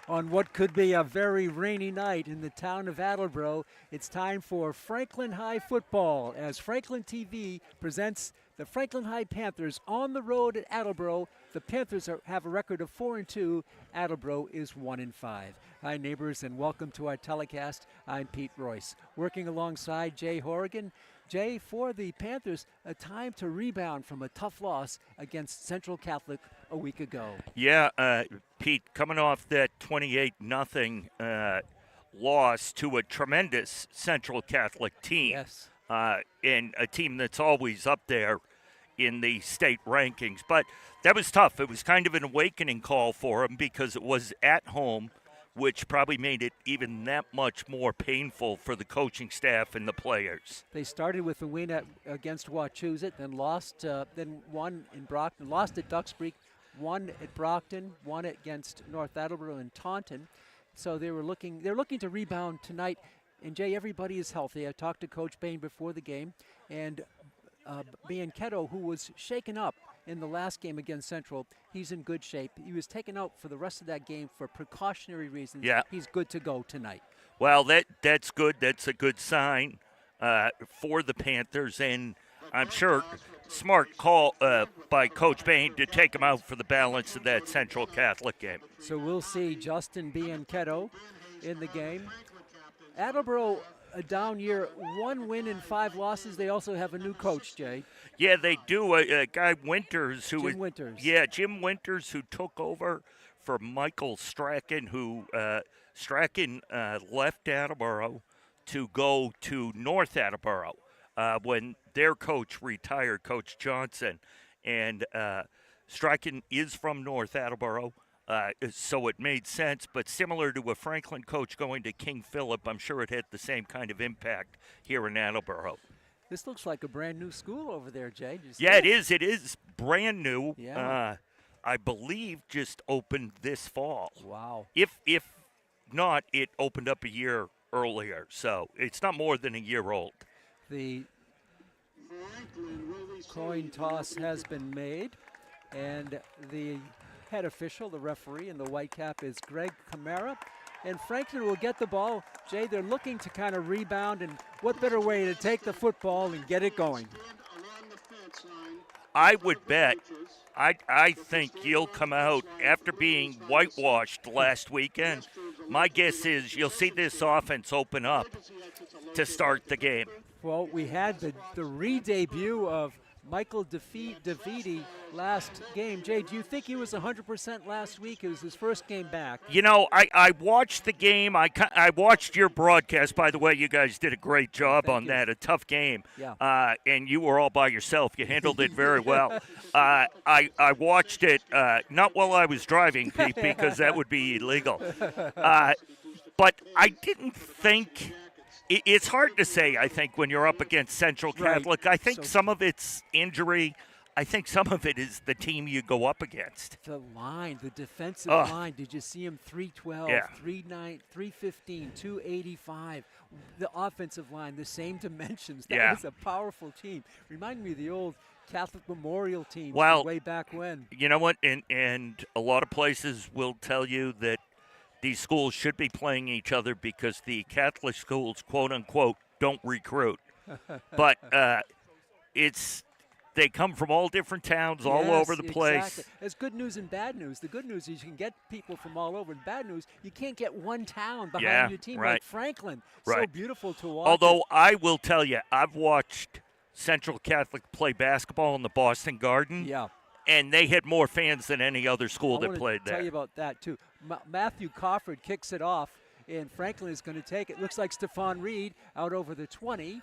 On what could be a very rainy night in the town of Attleboro, it's time for Franklin High football as Franklin TV presents the Franklin High Panthers on the road at Attleboro. The Panthers have a record of 4-2. Attleboro is 1-5. Hi, neighbors, and welcome to our telecast. I'm Pete Royce, working alongside Jay Horrigan. Jay, for the Panthers, a time to rebound from a tough loss against Central Catholic a week ago. Yeah, Pete, coming off that 28-0 loss to a tremendous Central Catholic team. Yes. And a team that's always up there in the state rankings. But that was tough. It was kind of an awakening call for them because it was at home, which probably made it even that much more painful for the coaching staff and the players. They started with a win against Wachusett, then won in Brockton, lost at Ducks Creek, won at Brockton, won against North Attleboro and Taunton. So they're looking to rebound tonight. And Jay, everybody is healthy. I talked to Coach Bain before the game, and Bianchetto, who was shaken up in the last game against Central, he's in good shape. He was taken out for the rest of that game for precautionary reasons. Yeah. He's good to go tonight. Well, that's good. That's a good sign for the Panthers, and I'm sure smart call by Coach Bain to take him out for the balance of that Central Catholic game. So we'll see Justin Bianchetto in the game. Attleboro, a down year, 1 win and 5 losses. They also have a new coach, Jay. Yeah, they do. A guy Winters, Jim Winters. Yeah, Jim Winters, who took over for Michael Strachan, who Strachan left Attleboro to go to North Attleboro when their coach retired, Coach Johnson. And Strachan is from North Attleboro. So it made sense, but similar to a Franklin coach going to King Philip, I'm sure it had the same kind of impact here in Attleboro. This looks like a brand new school over there, Jay. Yeah, it is. It is brand new. Yeah. I believe just opened this fall. Wow. If not, it opened up a year earlier, so it's not more than a year old. The coin toss has been made, and the head official, the referee in the white cap, is Greg Camara. And Franklin will get the ball. Jay, they're looking to kind of rebound, and what better way to take the football and get it going? I would bet. I think you'll come out after being whitewashed last weekend. My guess is you'll see this offense open up to start the game. Well, we had the re-debut of Michael Davidi last game. Jay, do you think he was 100% last week? It was his first game back. You know, I watched the game. I watched your broadcast. By the way, you guys did a great job on that. A tough game. Yeah. And you were all by yourself. You handled it very well. I watched it, not while I was driving, Pete, because that would be illegal. But I didn't think – it's hard to say, I think, when you're up against Central Catholic. Right. I think some of it's injury. I think some of it is the team you go up against. The line, the defensive line. Did you see him 312, yeah. 3'9", 315, 285? The offensive line, the same dimensions. That yeah. was a powerful team. Remind me of the old Catholic Memorial team way back when. You know what? And a lot of places will tell you that these schools should be playing each other because the Catholic schools, quote unquote, don't recruit. But they come from all different towns, all over the place. Exactly. There's good news and bad news. The good news is you can get people from all over. And bad news, you can't get one town behind your team like Franklin. So beautiful to watch. Although I will tell you, I've watched Central Catholic play basketball in the Boston Garden. Yeah. And they had more fans than any other school that played there. I'll tell you about that, too. Matthew Cofford kicks it off, and Franklin is going to take it. Looks like Stephon Reed out over the 20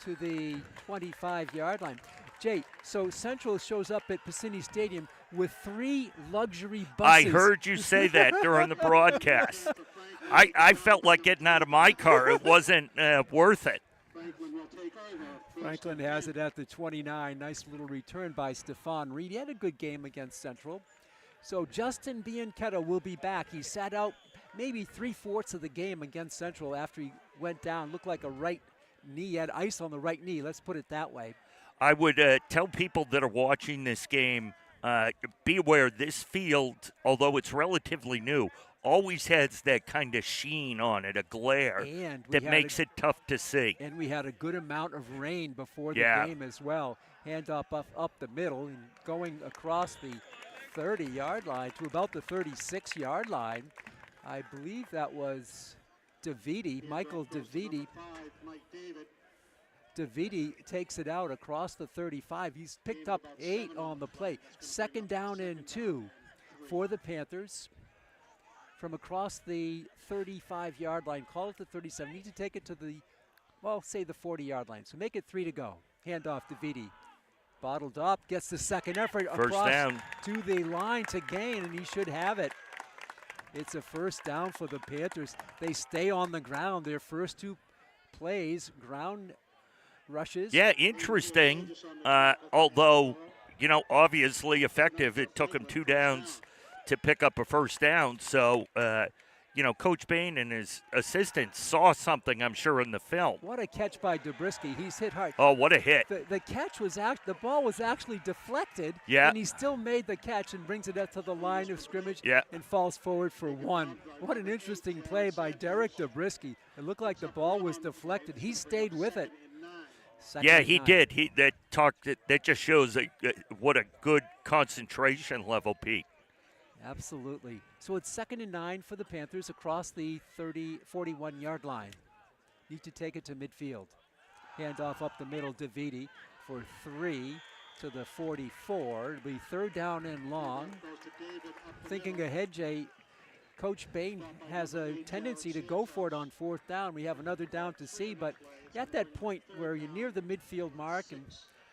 to the 25-yard line. Jay, so Central shows up at Piscini Stadium with 3 luxury buses. I heard you say that during the broadcast. I felt like getting out of my car. It wasn't worth it. Franklin has it at the 29. Nice little return by Stephon Reed. He had a good game against Central. So Justin Bianchetto will be back. He sat out maybe 3/4 of the game against Central after he went down. Looked like a right knee. He had ice on the right knee. Let's put it that way. I would tell people that are watching this game be aware this field, although it's relatively new, always has that kind of sheen on it, a glare And that makes it tough to see. And we had a good amount of rain before the Yeah. game as well. Hand up the middle and going across the 30-yard line to about the 36-yard line. I believe that was DeViti, Michael DeViti. DeViti takes it out across the 35. He's picked up 8 on the play. 2nd down and 2 for the Panthers from across the 35-yard line. Call it the 37. Need to take it to the, well, say the 40-yard line. So make it 3 to go. Handoff DeViti. Bottled up, gets the second effort across down. to the line to gain, and he should have it. It's a first down for the Panthers. They stay on the ground. Their first 2 plays, ground rushes. Yeah, interesting. Although, obviously effective. It took him 2 downs to pick up a first down. So, Coach Bain and his assistants saw something, I'm sure, in the film. What a catch by Dobrisky. He's hit hard. Oh, what a hit. The catch was the ball was actually deflected. Yeah. And he still made the catch and brings it up to the line of scrimmage. Yeah. And falls forward for 1. What an interesting play by Derek Dobrisky. It looked like the ball was deflected. He stayed with it. Yeah, he did. That just shows what a good concentration level, Pete. Absolutely. So it's 2nd and 9 for the Panthers across the 41-yard line. Need to take it to midfield. Handoff up the middle, DeViti for 3 to the 44. It'll be 3rd down and long. Thinking ahead, Jay, Coach Bain has a tendency to go for it on 4th down. We have another down to see, but at that point where you're near the midfield mark and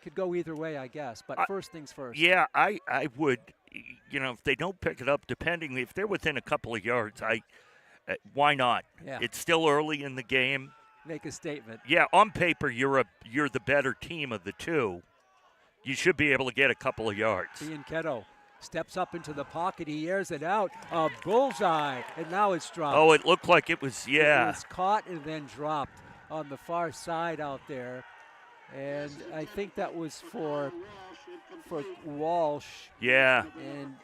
could go either way, I guess. But first things first. Yeah, I would, if they don't pick it up, if they're within a couple of yards, why not? Yeah. It's still early in the game. Make a statement. Yeah, on paper, you're the better team of the 2. You should be able to get a couple of yards. Bianchetto steps up into the pocket. He airs it out. A bullseye, and now it's dropped. Oh, it looked like it was, yeah. It was caught and then dropped on the far side out there. And I think that was for Walsh. Yeah. And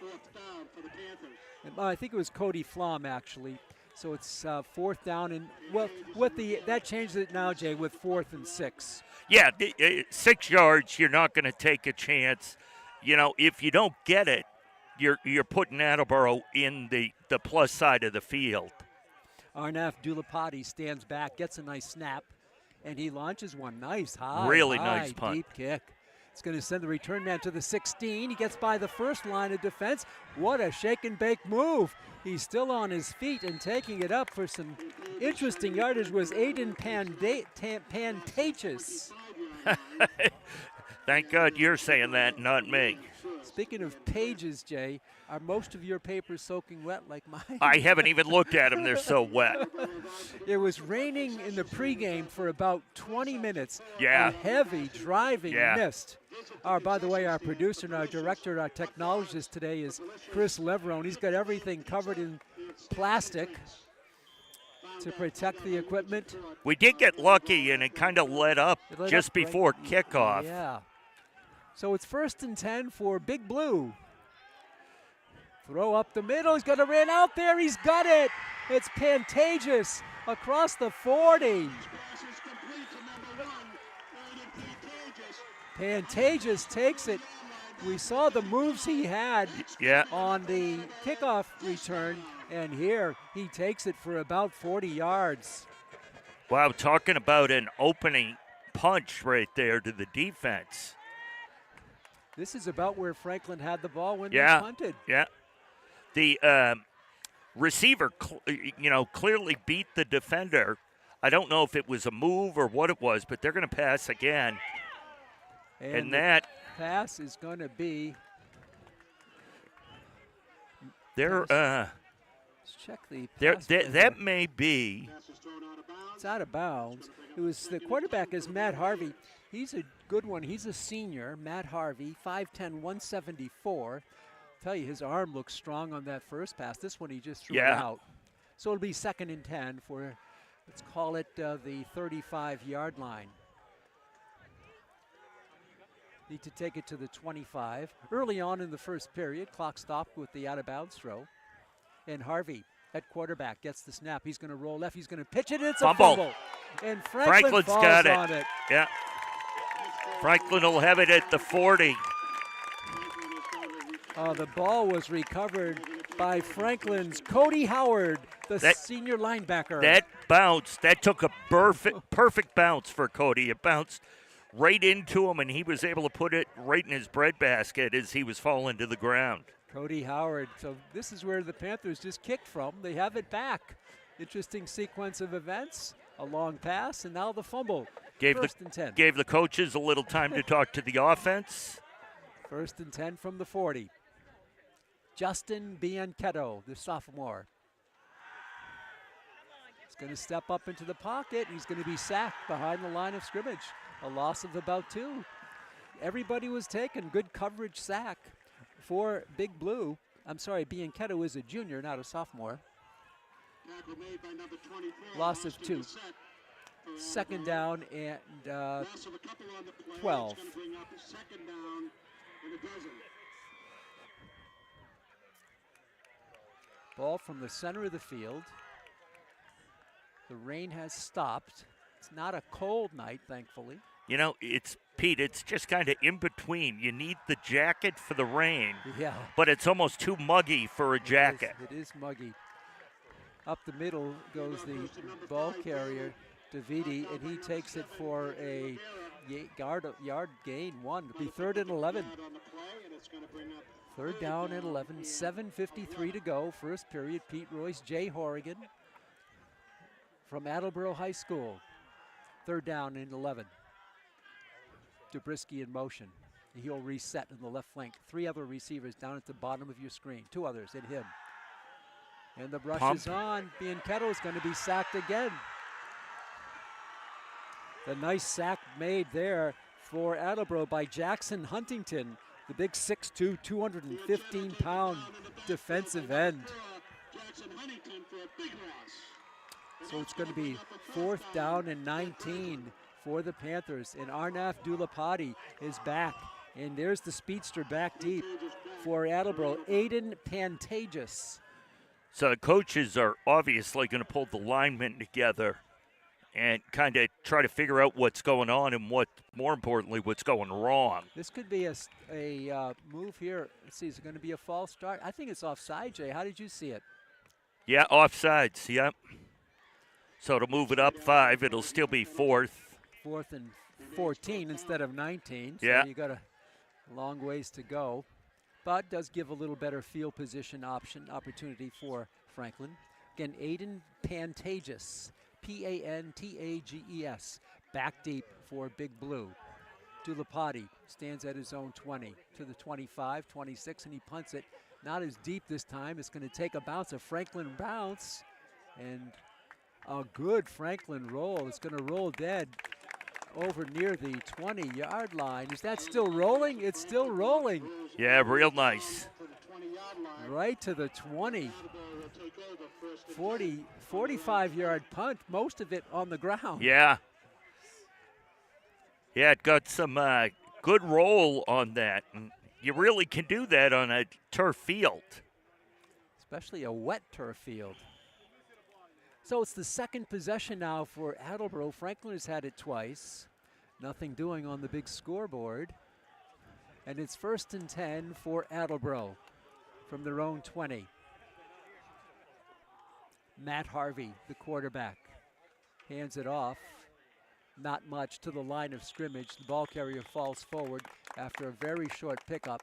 I think it was Cody Flom, actually. So it's 4th down, and that changes it now, Jay, with 4th and 6. Yeah, 6 yards. You're not going to take a chance. If you don't get it, you're putting Attleboro in the plus side of the field. Arnaf Dulapati stands back, gets a nice snap, and he launches one. Nice high, nice punt. Deep kick. It's going to send the return man to the 16. He gets by the first line of defense. What a shake and bake move. He's still on his feet and taking it up for some interesting yardage was Aiden Pantages. Thank God you're saying that, not me. Speaking of pages, Jay, are most of your papers soaking wet like mine? I haven't even looked at them. They're so wet. It was raining in the pregame for about 20 minutes. Yeah. A heavy driving mist. By the way, our producer and our director, our technologist today is Chris Leverone. He's got everything covered in plastic to protect the equipment. We did get lucky, and it kind of let up just before kickoff. Yeah. So it's 1st and 10 for Big Blue. Throw up the middle. He's going to run out there. He's got it. It's Pantages across the 40. Pantages takes it. We saw the moves he had on the kickoff return, and here he takes it for about 40 yards. Wow, talking about an opening punch right there to the defense. This is about where Franklin had the ball when they punted. Yeah. The receiver, clearly beat the defender. I don't know if it was a move or what it was, but they're going to pass again. And that pass is going to be. Let's check the. That may be. It's out of bounds. It was the quarterback is Matt Harvey. He's a good one. He's a senior, Matt Harvey, 5'10", 174. Tell you, his arm looks strong on that first pass. This one he just threw it out. So it'll be 2nd and 10 for, let's call it the 35-yard line. need to take it to the 25. Early on in the first period, clock stopped with the out-of-bounds throw. And Harvey at quarterback gets the snap. He's going to roll left. He's going to pitch it. It's a fumble. And Franklin's falls got it. on it. Yeah. Franklin will have it at the 40. The ball was recovered by Franklin's Cody Howard, the senior linebacker. That bounce, that took a perfect bounce for Cody. It bounced right into him, and he was able to put it right in his breadbasket as he was falling to the ground. Cody Howard. So this is where the Panthers just kicked from. They have it back. Interesting sequence of events. A long pass, and now the fumble. First and 10. Gave the coaches a little time to talk to the offense. First and 10 from the 40. Justin Bianchetto, the sophomore. He's going to step up into the pocket. He's going to be sacked behind the line of scrimmage. A loss of about 2. Everybody was taken. Good coverage sack for Big Blue. I'm sorry, Bianchetto is a junior, not a sophomore. Loss of 2. Second down and 12. Ball from the center of the field. The rain has stopped. It's not a cold night, thankfully. You know, Pete, it's just kind of in between. You need the jacket for the rain, but it's almost too muggy for a jacket. It is muggy. Up the middle goes the ball carrier, Davidi, and he takes it for a yard gain, 1. It'll be 3rd and 11. 3rd down and 11, 7:53 to go. First period, Pete Royce, Jay Horrigan from Attleboro High School. 3rd down and 11. Zabriskie in motion. He'll reset in the left flank. 3 other receivers down at the bottom of your screen. 2 others and him. And the rush is on. Bianchetto is going to be sacked again. The nice sack made there for Attleboro by Jackson Huntington, the big 6'2", 215-pound defensive end. So it's going to be 4th down and 19 for the Panthers. And Arnaf Dulapati is back. And there's the speedster back deep for Attleboro, Aiden Pantages. So the coaches are obviously going to pull the linemen together and kind of try to figure out what's going on and more importantly, what's going wrong. This could be a move here. Let's see, is it going to be a false start? I think it's offside, Jay. How did you see it? Yeah, offsides, yep. So to move it up 5, it'll still be 4th. 4th and 14 instead of 19. So yeah. You got a long ways to go. But does give a little better field position opportunity for Franklin. Again, Aiden Pantages, Pantages, back deep for Big Blue. Dulapati stands at his own 20 to the 25, 26, and he punts it. Not as deep this time. It's going to take a bounce, a Franklin bounce, and a good Franklin roll. It's going to roll dead over near the 20-yard line. Is that still rolling? It's still rolling. Yeah, real nice. Right to the 20. 45-yard punt, most of it on the ground. Yeah. Yeah, it got some good roll on that. And you really can do that on a turf field. Especially a wet turf field. So it's the second possession now for Attleboro. Franklin has had it twice. Nothing doing on the big scoreboard. And it's 1st and 10 for Attleboro from their own 20. Matt Harvey, the quarterback, hands it off. Not much to the line of scrimmage. The ball carrier falls forward after a very short pickup.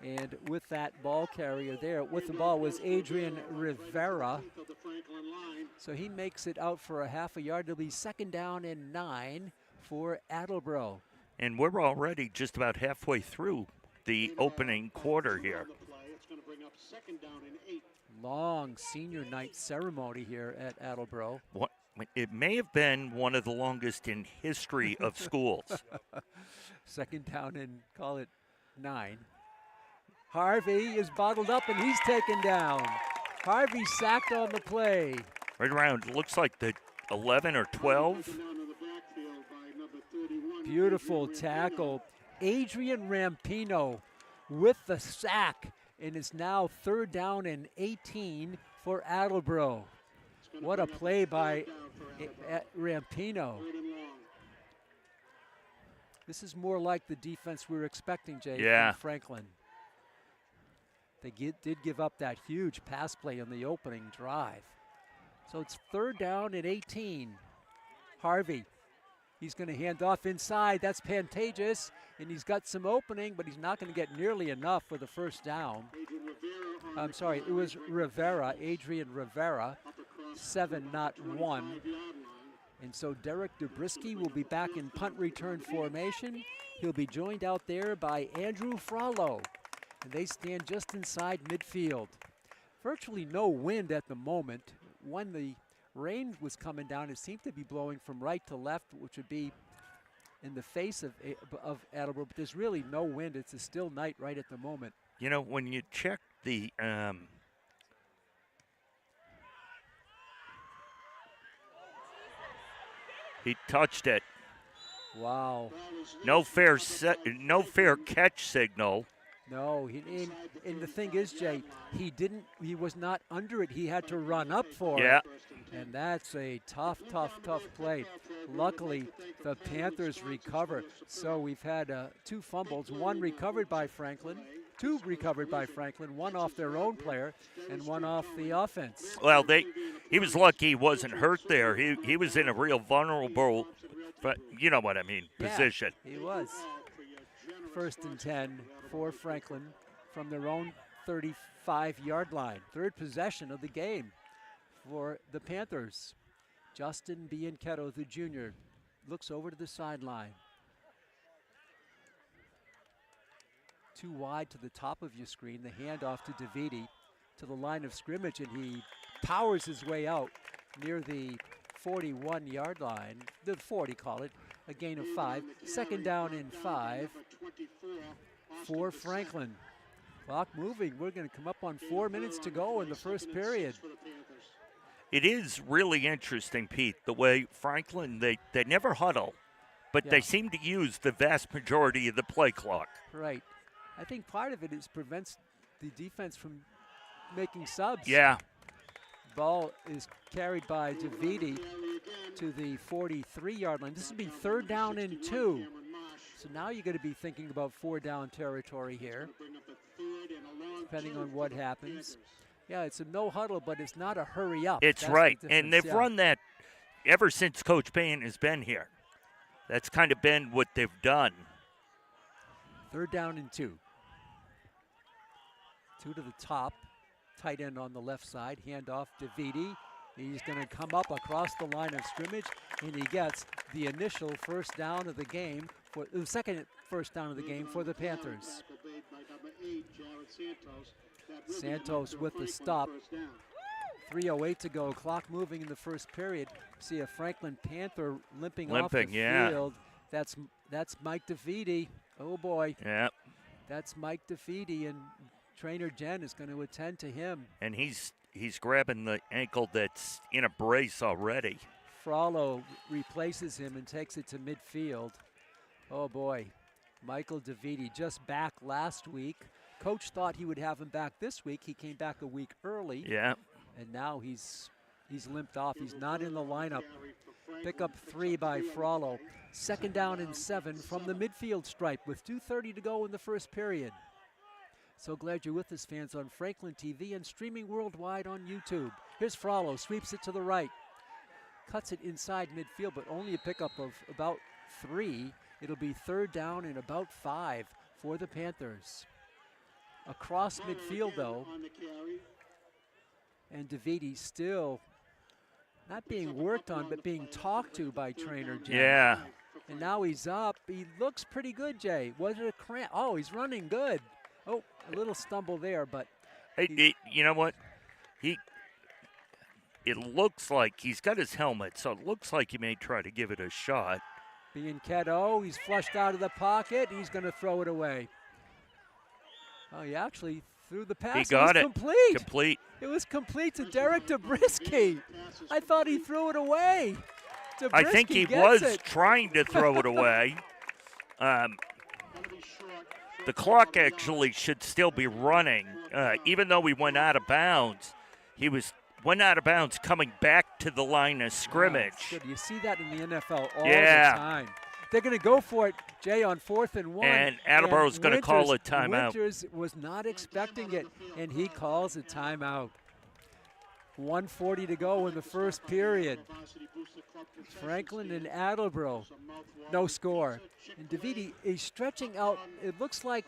And with that ball carrier there, with the ball was Adrian Rivera. So he makes it out for a half a yard. It'll be 2nd down and 9 for Attleboro. And we're already just about halfway through the opening quarter here. Long senior night ceremony here at Attleboro. It may have been one of the longest in history of schools. 2nd down and call it 9. Harvey is bottled up and he's taken down. Harvey sacked on the play. Right around, looks like the 11 or 12. Beautiful tackle. Adrian Rampino with the sack, and it's now 3rd down and 18 for Attleboro. What a play by Rampino. This is more like the defense we were expecting, Jay, from Franklin. They did give up that huge pass play on the opening drive. So it's 3rd down and 18. Harvey, he's going to hand off inside. That's Pantages, and he's got some opening, but he's not going to get nearly enough for the 1st down. I'm sorry, it was Rivera, Adrian Rivera, 7, not 1. And so Derek Dubrisky will be back in punt return formation. He'll be joined out there by Andrew Frollo, and they stand just inside midfield. Virtually no wind at the moment. When the rain was coming down, it seemed to be blowing from right to left, which would be in the face of Attleboro, but there's really no wind. It's a still night right at the moment. You know, when you check the he touched it. Wow. No fair catch signal. No, and the thing is, Jay, he was not under it. He had to run up for it. And that's a tough play. Luckily, the Panthers recover. So we've had 2 fumbles, 1 recovered by Franklin, 2 recovered by Franklin, 1 off their own player, and 1 off the offense. Well, he was lucky he wasn't hurt there. He was in a real vulnerable, but you know what I mean, position. He was. 1st and 10 for Franklin from their own 35-yard line. 3rd possession of the game for the Panthers. Justin Bianchetto, the junior, looks over to the sideline. 2 wide to the top of your screen. The handoff to DeViti to the line of scrimmage, and he powers his way out near the 41-yard line. The 40, call it. A gain of 5. 2nd down and 5 for Franklin. Clock moving. We're going to come up on 4 minutes to go in the 1st period. It is really interesting, Pete, the way Franklin, they never huddle, but they seem to use the vast majority of the play clock. Right. I think part of it prevents the defense from making subs. Yeah. Ball is carried by DeViti to the 43-yard line. This would be 3rd down and 2. So now you're going to be thinking about 4-down territory here, depending on what happens. Yeah, it's a no huddle, but it's not a hurry up. It's right, and they've run that ever since Coach Payne has been here. That's kind of been what they've done. 3rd down and 2. 2 to the top. Tight end on the left side. Handoff to DeViti. He's going to come up across the line of scrimmage, and he gets the initial 1st down of the game, for the 2nd 1st down of the game for the Panthers. Santos with the stop. 3:08 to go. Clock moving in the 1st period. See a Franklin Panther limping off the field. That's Mike DeViti. Oh boy. Yeah. That's Mike DeViti, and trainer Jen is going to attend to him. And he's grabbing the ankle that's in a brace already. Frollo replaces him and takes it to midfield. Oh boy. Michael DeViti just back last week. Coach thought he would have him back this week. He came back a week early. Yeah. And now he's limped off. He's not in the lineup. Pick up 3 by Frollo. 2nd down and 7 from the midfield stripe with 2:30 to go in the 1st period. So glad you're with us, fans, on Franklin TV and streaming worldwide on YouTube. Here's Frollo, sweeps it to the right. Cuts it inside midfield, but only a pickup of about 3. It'll be 3rd down and about 5 for the Panthers. Across midfield, though, and DeViti still not being worked on, but being talked to by trainer Jay. Yeah. And now he's up. He looks pretty good, Jay. Was it a cramp? Oh, he's running good. Oh, a little stumble there, but. You know what? It looks like he's got his helmet, so it looks like he may try to give it a shot. Bianchetto, he's flushed out of the pocket. He's going to throw it away. Oh, he actually threw the pass. He got it. Complete. It was complete to Derek Dubrisky. I thought he threw it away. I think he was trying to throw it away. The clock actually should still be running, even though we went out of bounds. Went out of bounds coming back to the line of scrimmage. Good. You see that in the NFL all Yeah. the time. They're going to go for it, Jay, on 4th and 1. And Attleboro's going to call a timeout. Winters was not expecting it, and he calls a timeout. 1:40 to go in the first period. Franklin and Attleboro, no score. And DeViti is stretching out. It looks like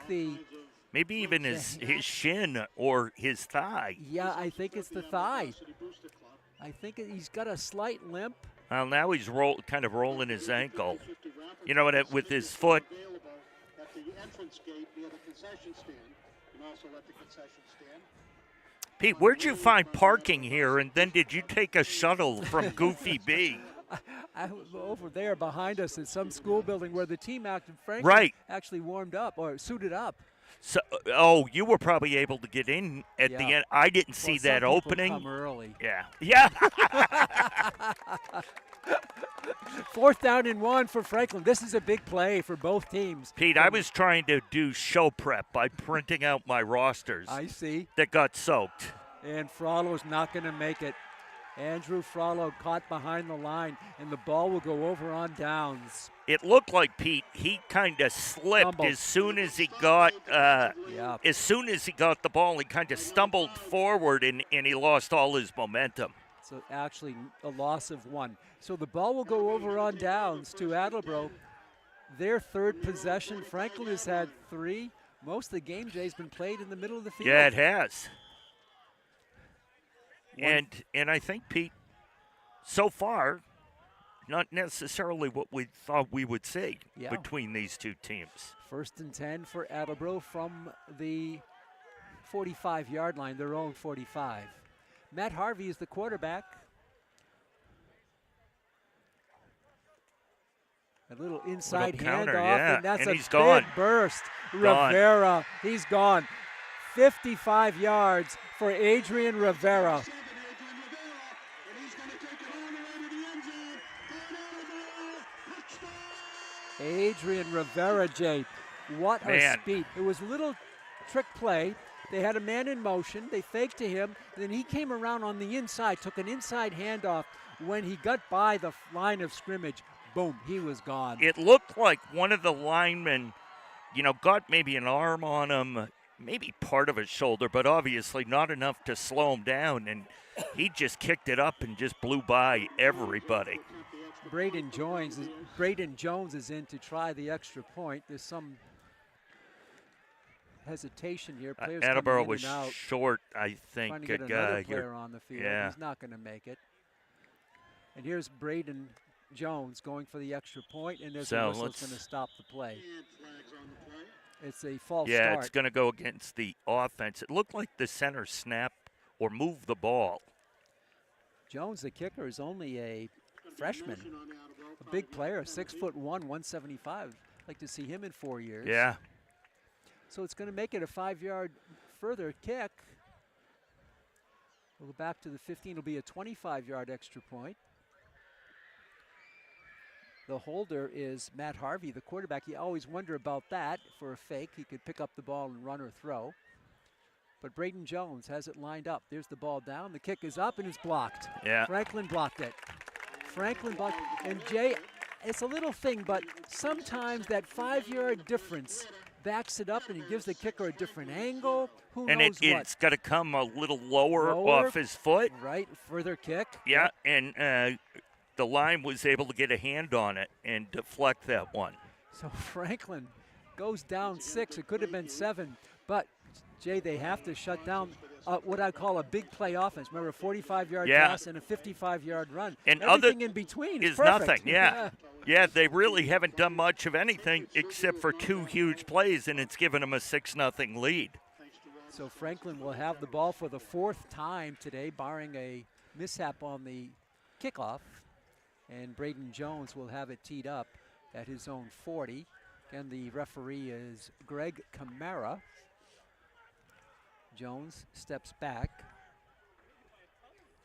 maybe even his shin or his thigh. Yeah, I think it's the thigh. I think he's got a slight limp. Well, now he's kind of rolling his ankle. You know what? With his foot. Pete, where'd you find parking here, and then did you take a shuttle from Goofy B? I was over there behind us in some school building where the team Franklin actually warmed up or suited up. So, you were probably able to get in at the end. I didn't see that opening. Come early. Yeah. 4th down and 1 for Franklin. This is a big play for both teams. Pete, I was trying to do show prep by printing out my rosters. I see. That got soaked. And Frollo's not going to make it. Andrew Frollo caught behind the line, and the ball will go over on downs. It looked like, Pete, he kind of slipped as soon as he got as soon as he got the ball. He kind of stumbled forward, and he lost all his momentum. So actually a loss of 1. So the ball will go over on downs to Attleboro. Their 3rd possession. Franklin has had 3. Most of the game, Jay's been played in the middle of the field. Yeah, it has. And I think, Pete, so far, not necessarily what we thought we would see between these two teams. 1st and 10 for Attleboro from the 45-yard line, their own 45. Matt Harvey is the quarterback. A little inside handoff, and that's a big burst. Rivera, he's gone. 55 yards for Adrian Rivera. Adrian Rivera, Jay, what a speed. It was a little trick play. They had a man in motion. They faked to him. Then he came around on the inside, took an inside handoff. When he got by the line of scrimmage, boom, he was gone. It looked like one of the linemen, got maybe an arm on him, maybe part of his shoulder, but obviously not enough to slow him down. And he just kicked it up and just blew by everybody. Braden Jones is in to try the extra point. There's some hesitation here. Players Attleboro was short, I think. Trying to get another player on the field. Yeah. He's not going to make it. And here's Braden Jones going for the extra point, and there's a whistle that's going to stop the play. It's a false start. Yeah, it's going to go against the offense. It looked like the center snapped or moved the ball. Jones, the kicker, is only a freshman, a big player, 6'1", 175. I'd like to see him in 4 years. Yeah. So it's going to make it a 5-yard further kick. We'll go back to the 15. It'll be a 25-yard extra point. The holder is Matt Harvey, the quarterback. You always wonder about that for a fake. He could pick up the ball and run or throw. But Braden Jones has it lined up. There's the ball down. The kick is up and it's blocked. Yeah. Franklin blocked it. And Jay, it's a little thing, but sometimes that 5-yard difference backs it up and it gives the kicker a different angle. Who knows what? It's got to come a little lower off his foot. Right, further kick. Yeah, and the line was able to get a hand on it and deflect that one. So Franklin goes down 6. It could have been 7, but Jay, they have to shut down what I call a big play offense. Remember, a 45-yard pass and a 55-yard run. And everything in between is perfect. Nothing. Yeah. Yeah, they really haven't done much of anything except for 2 huge plays, and it's given them a 6-0 lead. So Franklin will have the ball for the 4th time today, barring a mishap on the kickoff. And Braden Jones will have it teed up at his own 40. Again, the referee is Greg Camara. Jones steps back.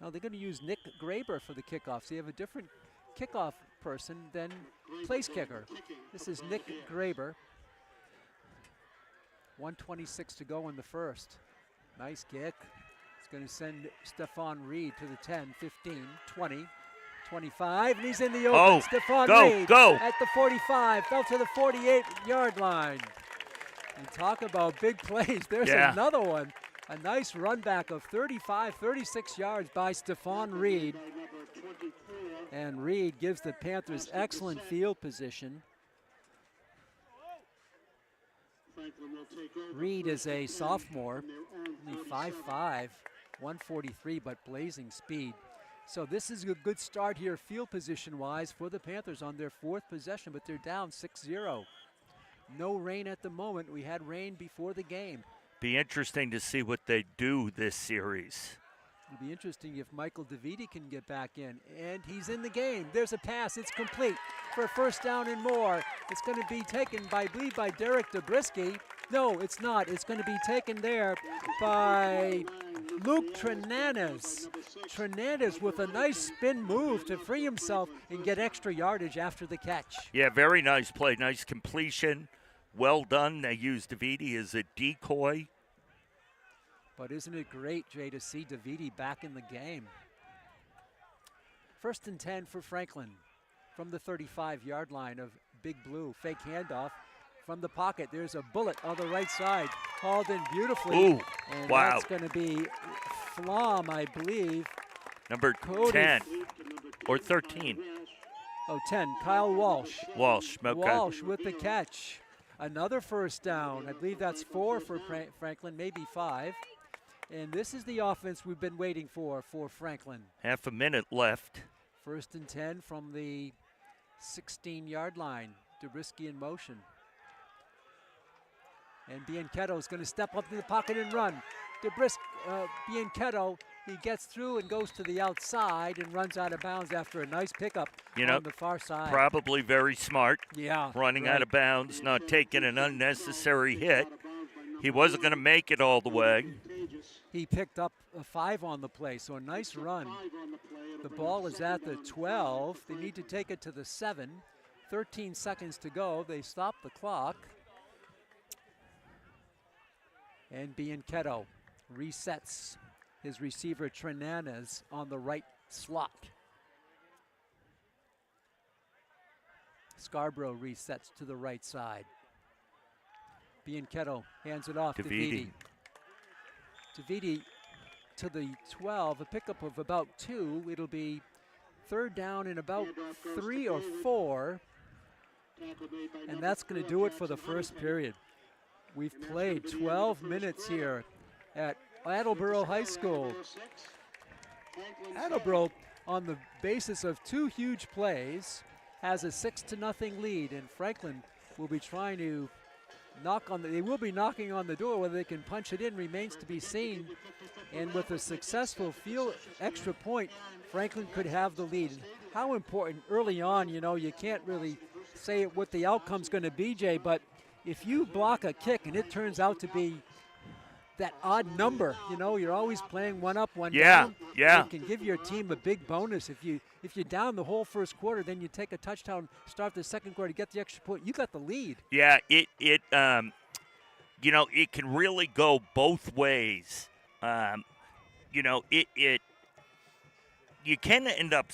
Now they're going to use Nick Graber for the kickoff. So you have a different kickoff person than place kicker. This is Nick Graber. 1:26 to go in the first. Nice kick. It's going to send Stephon Reed to the 10, 15, 20, 25, and he's in the open. Oh, Stephon Reed go. at the 45, fell to the 48-yard line. And talk about big plays. There's another one. A nice run back of 35, 36 yards by Stephon Reed. And Reed gives the Panthers excellent field position. Reed is a sophomore, only 5'5", 143, but blazing speed. So this is a good start here field position-wise for the Panthers on their fourth possession, but they're down 6-0. No rain at the moment. We had rain before the game. Be interesting to see what they do this series. It'll be interesting if Michael DeViti can get back in. And he's in the game. There's a pass. It's complete for a first down and more. It's going to be taken, I believe, by Derek Dobrisky. No, it's not. It's going to be taken there by Luke Trenanez. Trenanez with a nice spin move to free himself and get extra yardage after the catch. Yeah, very nice play. Nice completion. Well done. They used DeViti as a decoy. But isn't it great, Jay, to see DeViti back in the game? 1st and 10 for Franklin from the 35-yard line of Big Blue. Fake handoff from the pocket. There's a bullet on the right side. Hauled in beautifully. Ooh, and wow. That's going to be Flom, I believe. Number Cody 10 or 13. Oh, 10. Kyle Walsh. Walsh, okay. Walsh with the catch. Another first down. I believe that's 4 for Franklin, maybe 5. And this is the offense we've been waiting for Franklin. Half a minute left. 1st and 10 from the 16-yard line. Dobrisky in motion. And Bianchetto is going to step up to the pocket and run. Bianchetto, he gets through and goes to the outside and runs out of bounds after a nice pickup on the far side. Probably very smart. Yeah. Running out of bounds, not taking an unnecessary hit. He wasn't going to make it all the way. He picked up a 5 on the play, so a nice run. The ball is at the 12. They need to take it to the 7. 13 seconds to go. They stop the clock. And Bianchetto resets his receiver Trenanez on the right slot. Scarborough resets to the right side. Bianchetto hands it off to DeViti. DeViti to the 12, a pickup of about 2. It'll be 3rd down and about 3 or 4. And that's going to do it for the first period. We've played 12 minutes here at Attleboro High School. Attleboro, on the basis of 2 huge plays, has a 6-0 lead, and Franklin will be trying to they will be knocking on the door. Whether they can punch it in remains to be seen. And with a successful field extra point, Franklin could have the lead. How important early on, you can't really say what the outcome's going to be, Jay, but if you block a kick and it turns out to be that odd number, you're always playing one up, one down. Yeah. It can give your team a big bonus. If you're down the whole first quarter, then you take a touchdown, start the second quarter, get the extra point. You got the lead. Yeah, it can really go both ways. You can end up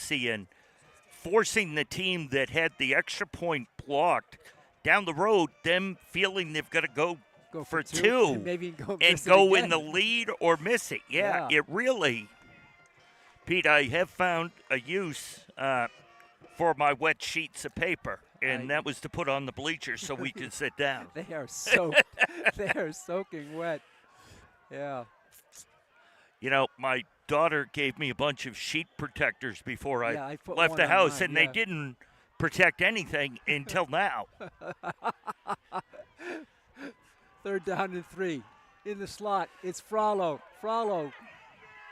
forcing the team that had the extra point blocked down the road, them feeling they've got to go for 2 and maybe go in the lead or miss it. Yeah, it really, Pete, I have found a use for my wet sheets of paper, and that was to put on the bleachers so we could sit down. They are soaked. They are soaking wet. Yeah. My daughter gave me a bunch of sheet protectors before I left the house, and they didn't protect anything until now. 3rd down and 3. In the slot, it's Frollo. Frollo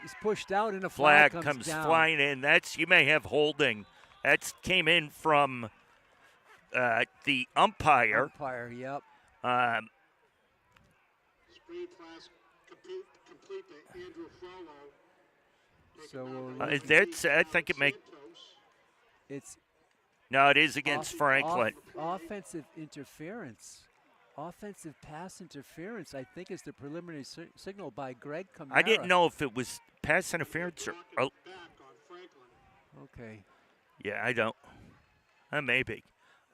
is pushed out, and a flag comes down. Flying in. You may have holding. That came in from the umpire. Yep. So I think it makes. It's no, it is against Franklin. Offensive interference. offensive pass interference, I think, is the preliminary signal by Greg Kamara. I didn't know if it was pass interference or. Oh. Okay. Yeah, I don't. Maybe.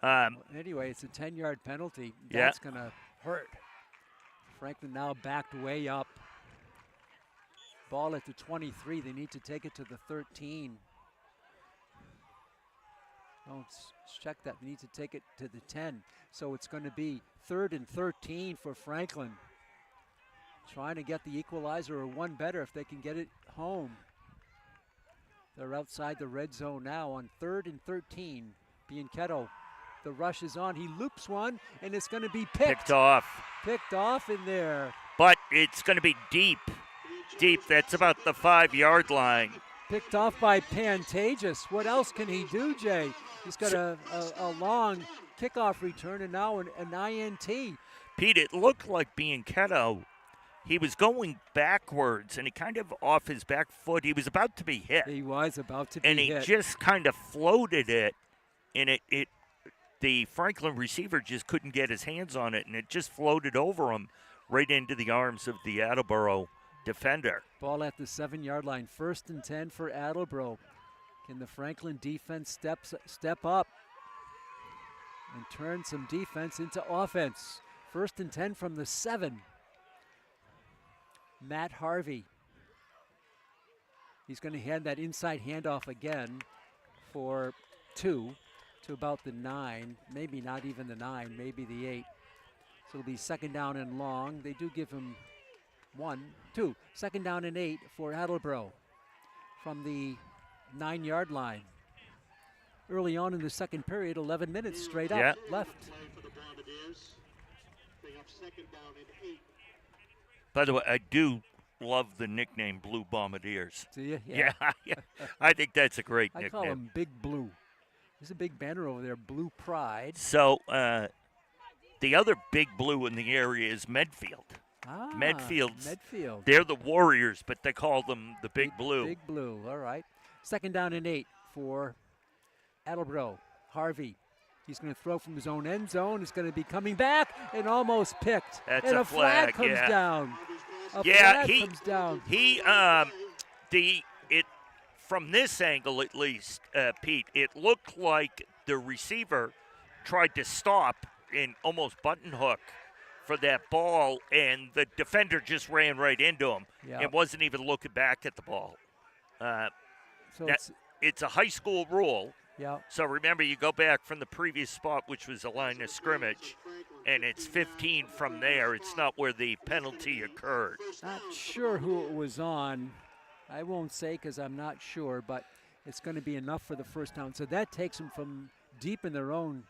Anyway, it's a 10-yard penalty. Yeah. That's going to hurt. Franklin now backed way up. Ball at the 23. They need to take it to the 13. Don't check that. They need to take it to the 10. So it's going to be 3rd and 13 for Franklin. Trying to get the equalizer or one better if they can get it home. They're outside the red zone now on 3rd and 13. Bianchetto, the rush is on. He loops one, and it's going to be picked off. Picked off in there. But it's going to be deep. Deep. That's about the 5-yard line. Picked off by Pantages. What else can he do, Jay? He's got a long kickoff return and now an INT. Pete, it looked like Bianchetto. He was going backwards, and he kind of off his back foot. He was about to be hit. He was about to be hit. And he just kind of floated it, and the Franklin receiver just couldn't get his hands on it, and it just floated over him right into the arms of the Attleboro defender. Ball at the 7-yard line. 1st and 10 for Attleboro. Can the Franklin defense step up and turn some defense into offense? 1st and 10 from the 7. Matt Harvey. He's going to hand that inside handoff again for 2 to about the 9. Maybe not even the 9, maybe the 8. So it'll be 2nd down and long. They do give him 1, 2. 2nd down and 8 for Attleboro from the 9-yard line. Early on in the second period, 11 minutes straight up left. By the way, I do love the nickname Blue Bombardiers. Do you? Yeah. I think that's a great I nickname. call him Big Blue. There's a big banner over there, Blue Pride. So the other big blue in the area is Medfield. Medfield. They're the Warriors, but they call them the Big Blue. Big Blue, all right. 2nd down and 8 for Attleboro. Harvey. He's going to throw from his own end zone. He's going to be coming back and almost picked. That's and a flag comes down. A flag comes down. From this angle at least, Pete, it looked like the receiver tried to stop and almost button hook for that ball, and the defender just ran right into him and wasn't even looking back at the ball. It's a high school rule. Yeah. So remember, you go back from the previous spot, which was a line of scrimmage, and it's 15 from there. It's not where the penalty occurred. Not sure who it was on. I won't say because I'm not sure, but it's going to be enough for the 1st down. So that takes them from deep in their own,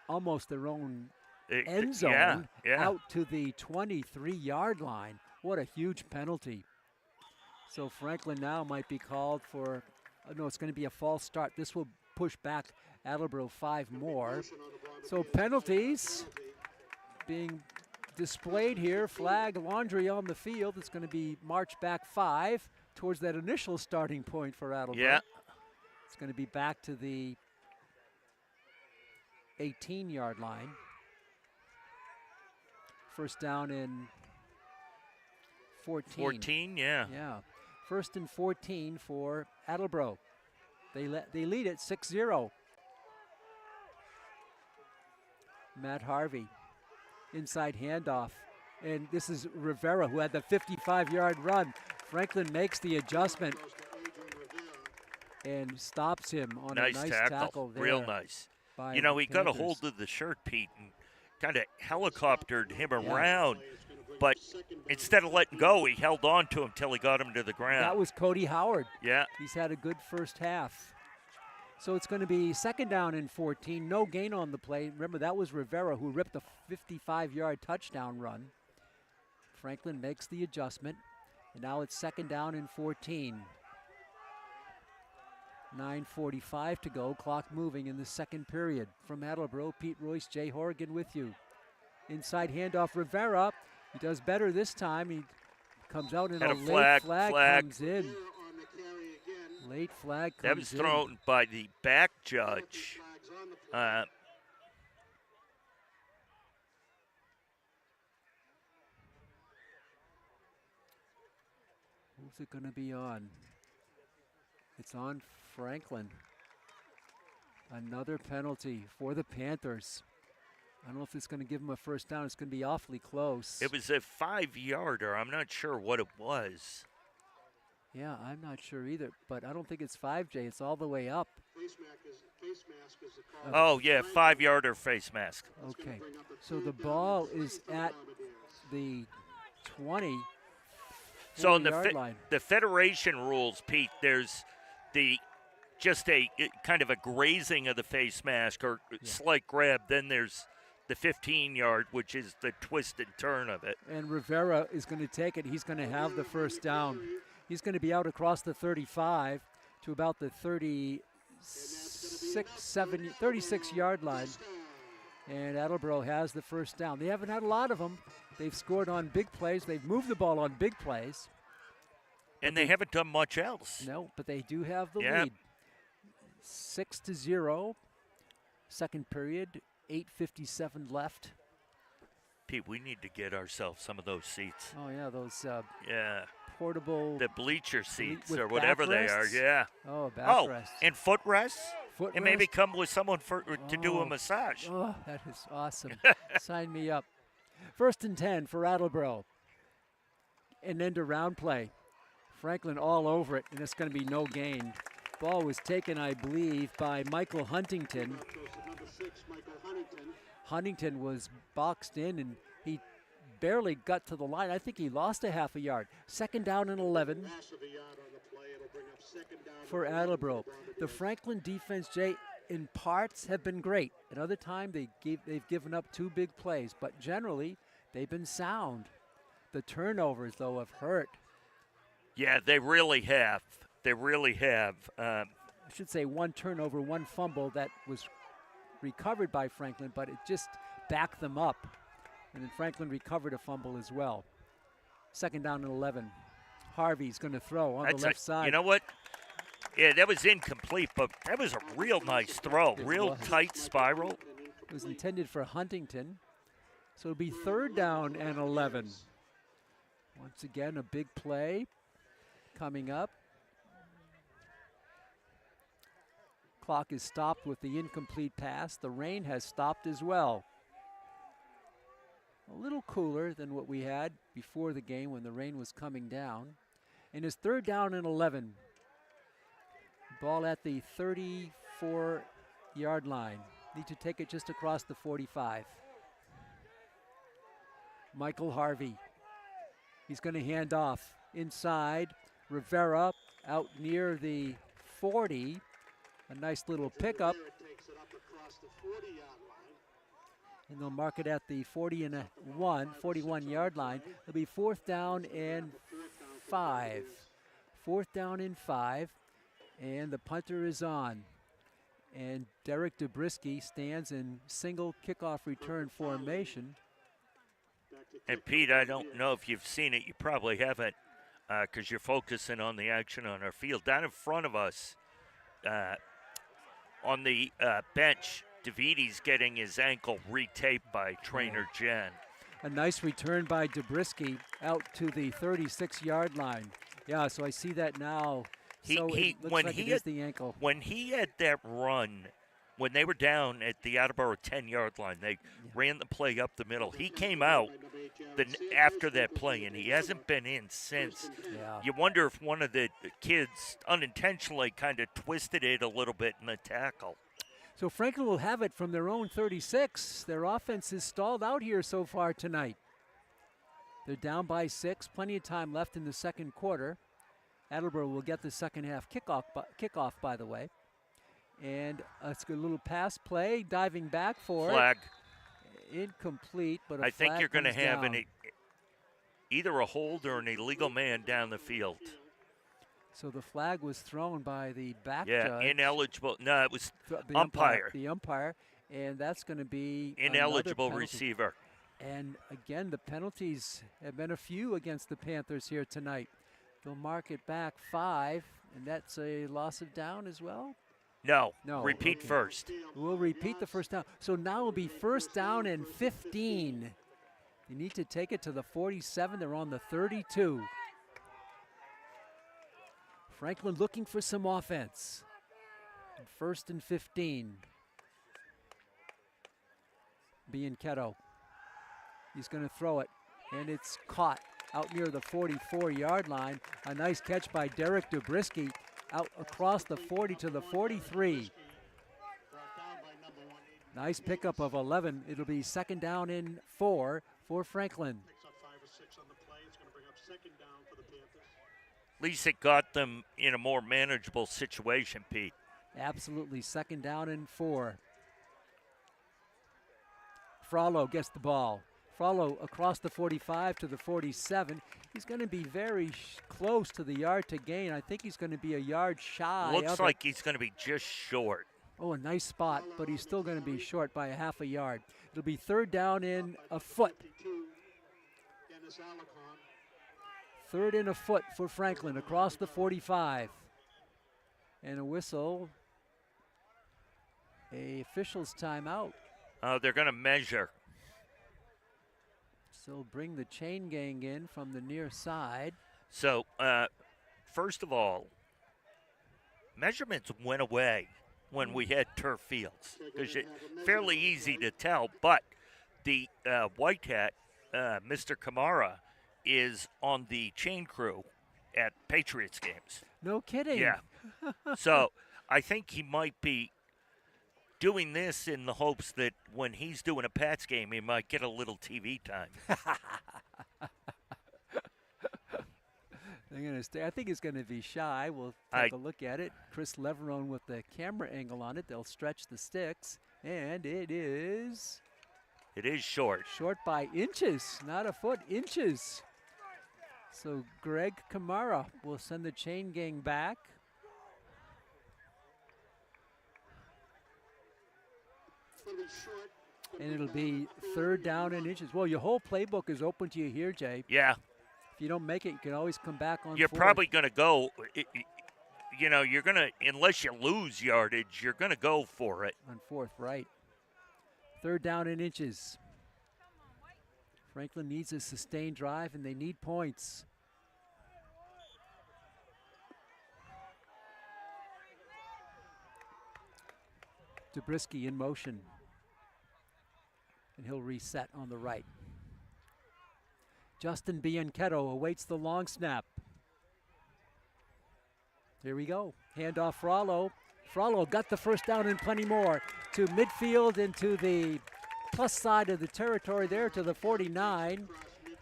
almost their own end zone, out to the 23-yard line. What a huge penalty. So Franklin now might be called for, no, it's going to be a false start. This will push back Attleboro 5 more. So penalties being displayed here. Flag laundry on the field. It's going to be marched back 5 towards that initial starting point for Attleboro. Yeah. It's going to be back to the 18-yard line. 1st down and 14. 14, yeah. Yeah. 1st and 14 for Attleboro. They lead it 6-0. Matt Harvey, inside handoff. And this is Rivera who had the 55-yard run. Franklin makes the adjustment and stops him on a nice tackle there. Real nice. You know, he got a hold of the shirt, Pete, and kind of helicoptered him around. But instead of letting go, he held on to him till he got him to the ground. That was Cody Howard. Yeah. He's had a good first half. So it's going to be 2nd down and 14. No gain on the play. Remember, that was Rivera who ripped a 55-yard touchdown run. Franklin makes the adjustment. And now it's 2nd down and 14. 9:45 to go. Clock moving in the second period. From Attleboro, Pete Royce, Jay Horrigan with you. Inside handoff, Rivera. He does better this time. He comes out and a late flag comes in. Late flag comes in. That was thrown by the back judge. Who's it going to be on? It's on Franklin. Another penalty for the Panthers. I don't know if it's going to give them a first down. It's going to be awfully close. It was a 5-yarder. I'm not sure what it was. Yeah, I'm not sure either, but I don't think it's 5J. It's all the way up. Face mask is the Oh, call. yeah, 5-yarder face mask. Okay, so the ball is at the 20. So in yard line. the Federation rules, Pete, there's just a kind of a grazing of the face mask or slight grab. Then there's the 15-yard, which is the twist and turn of it. And Rivera is going to take it. He's going to have the first down. He's going to be out across the 35 to about the 36-yard line. And Attleboro has the first down. They haven't had a lot of them. They've scored on big plays. They've moved the ball on big plays. And they haven't done much else. No, but they do have the lead. 6-0. Second period, 8:57 left. Pete, we need to get ourselves some of those seats. Oh, yeah, those Yeah. portable. The bleacher seats with or whatever they are. backrests? Yeah. Oh, backrest. And footrests. Footrest? And maybe come with someone to do a Oh. massage. Oh, that is awesome. Sign me up. 1st and 10 for Attleboro. An end around play. Franklin all over it, and it's going to be no gain. Ball was taken, I believe, by Michael Huntington. Number 6, Michael Huntington. Huntington was boxed in, and he barely got to the line. I think he lost a half a yard. 2nd down and 11 Loss of a yard on the play. It'll bring up 2nd down. for and 11 Attleboro. for The Bombardiers. Franklin defense, Jay, in parts have been great. At other time, they've given up 2 big plays, but generally, they've been sound. The turnovers, though, have hurt. Yeah, they really have. They really have. I should say 1 turnover, 1 fumble that was recovered by Franklin, but it just backed them up. And then Franklin recovered a fumble as well. 2nd down and 11. Harvey's going to throw on the left side. You know what? Yeah, that was incomplete, but that was a real nice throw. It Real was. tight spiral. It was intended for Huntington. So it'll be 3rd down and 11. Once again, a big play coming up. Clock is stopped with the incomplete pass. The rain has stopped as well. A little cooler than what we had before the game when the rain was coming down. And it's 3rd down and 11. Ball at the 34-yard line. Need to take it just across the 45. Michael Harvey. He's going to hand off inside. Rivera out near the 40. A nice little pickup. Rivera takes it up across the 40-yard line. And they'll mark it at the 41-yard line. It'll be 4th down and 5. 4th down and 5. And the punter is on. And Derek Dubrisky stands in single kickoff return formation. And Pete, I don't know if you've seen it. You probably haven't, because you're focusing on the action on our field. Down in front of us, on the bench, DeVity's getting his ankle retaped by trainer Jen. A nice return by Dubrisky out to the 36-yard line. Yeah, so I see that now. So it looks like it is the ankle. When he had that run, when they were down at the Attleboro 10-yard line, they ran the play up the middle. He came out after that play, and he hasn't been in since. Yeah. You wonder if one of the kids unintentionally kind of twisted it a little bit in the tackle. So Franklin will have it from their own 36. Their offense is stalled out here so far tonight. They're down by 6. Plenty of time left in the second quarter. Attleboro will get the second half kickoff, by the way. And it's a little pass play, diving back for Flag. it. Incomplete, but I think you're going to have either a hold or an illegal man down the field. So the flag was thrown by the back Yeah, judge. ineligible. No, it was The umpire. The umpire, and that's going to be Ineligible another penalty. receiver. And again, the penalties have been a few against the Panthers here tonight. They'll mark it back 5, and that's a loss of down as well. No, No, repeat okay. first. We'll repeat the first down. So now will be 1st down and 15. You need to take it to the 47. They're on the 32. Franklin looking for some offense. And 1st and 15. Bianchetto. He's going to throw it, and it's caught out near the 44-yard line. A nice catch by Derek Dubrisky out across the 40 to the 43. Nice pickup of 11. It'll be 2nd down and 4 for Franklin. Picks up 5 or 6 on the play. It's going to bring up 2nd down for the Panthers. At least it got them in a more manageable situation, Pete. Absolutely, 2nd down and 4. Frollo gets the ball. Frollo across the 45 to the 47. He's going to be very close to the yard to gain. I think he's going to be a yard shy. Looks like he's going to be just short. Oh, a nice spot, but he's still going to be short by a half a yard. It'll be 3rd down in a foot. 3rd and a foot for Franklin across the 45. And a whistle. A official's timeout. They're going to measure. So bring the chain gang in from the near side. So, first of all, measurements went away when we had turf fields. It's fairly easy to tell, but the white hat, Mr. Kamara, is on the chain crew at Patriots games. No kidding. Yeah. So I think he might be doing this in the hopes that when he's doing a Pats game, he might get a little TV time. They're gonna stay. I think it's going to be shy. We'll take a look at it. Chris Leverone with the camera angle on it. They'll stretch the sticks, and it is short. Short by inches, not a foot, inches. So Greg Kamara will send the chain gang back. And it'll be 3rd down and inches. Well, your whole playbook is open to you here, Jay. Yeah. If you don't make it, you can always come back on You're 4th. probably going to go, you're going to, unless you lose yardage, you're going to go for it. On 4th, right. 3rd down and inches. Franklin needs a sustained drive, and they need points. Dubrisky in motion. And he'll reset on the right. Justin Bianchetto awaits the long snap. Here we go. Handoff Frollo. Frollo got the 1st down and plenty more to midfield and to the plus side of the territory there to the 49.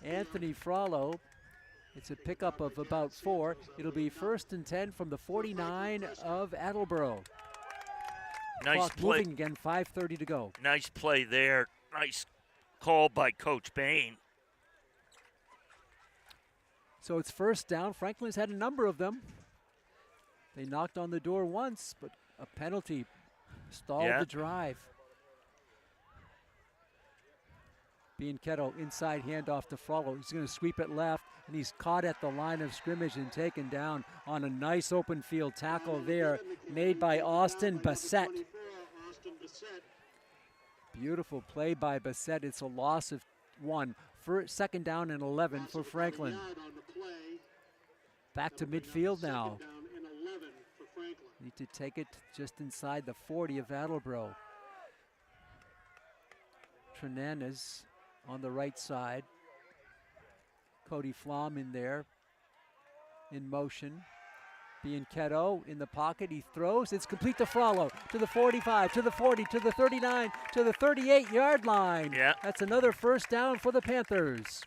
Anthony Frollo. It's a pickup of about 4. It'll be 1st and 10 from the 49 of Attleboro. Nice Clock play. moving again, 5:30 to go. Nice play there. Nice call by Coach Bain. So it's 1st down. Franklin's had a number of them. They knocked on the door once, but a penalty stalled the drive. Bianchetto inside handoff to Frollo. He's going to sweep it left, and he's caught at the line of scrimmage and taken down on a nice open field tackle there made by Austin Bassett. Beautiful play by Bassett. It's a loss of 1. 2nd down and 11 for Franklin. Back to midfield now. Need to take it just inside the 40 of Attleboro. Trenanez on the right side. Cody Flom in there, in motion. Bianchetto in the pocket, he throws, it's complete to Frollo, to the 45, to the 40, to the 39, to the 38-yard line. Yeah. That's another 1st down for the Panthers.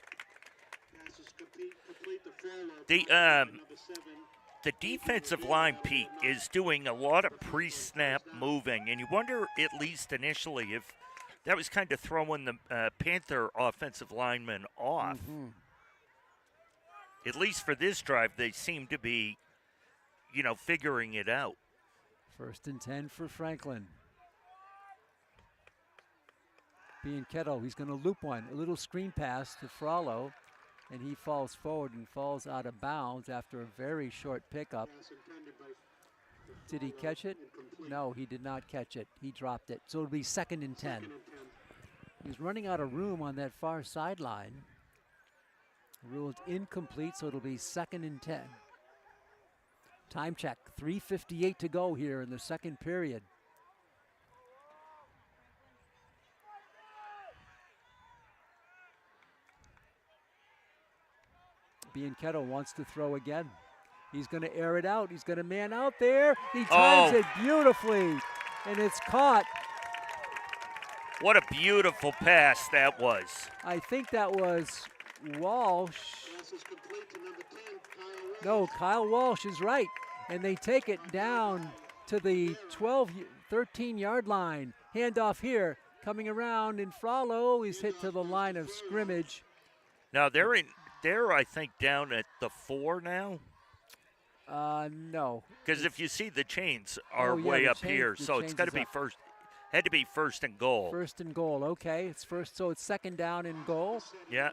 The defensive line, Pete, is doing a lot of pre-snap moving, and you wonder, at least initially, if that was kind of throwing the Panther offensive linemen off. Mm-hmm. At least for this drive, they seem to be, figuring it out. 1st and 10 for Franklin. Bianchetto, he's going to loop one. A little screen pass to Frollo, and he falls forward and falls out of bounds after a very short pickup. Did he catch it? No, he did not catch it. He dropped it. So it'll be 2nd and 10. He's running out of room on that far sideline. Ruled incomplete, so it'll be 2nd and 10. Time check, 3:58 to go here in the second period. Bianchetto wants to throw again. He's going to air it out. He's going to man out there. He times it beautifully, and it's caught. What a beautiful pass that was. I think that was Walsh. Pass is complete to number 10, Kyle Walsh. No, Kyle Walsh is right. And they take it down to the 13-yard line. Handoff here, coming around, and Frollo is hit to the line of scrimmage. Now they're I think down at the 4 now. No. Because if you see the chains are yeah, way the up chain- here, the so it's chains got to is be up. first. Had to be first and goal. First and goal, okay. It's first, so it's second down and goal. Yeah.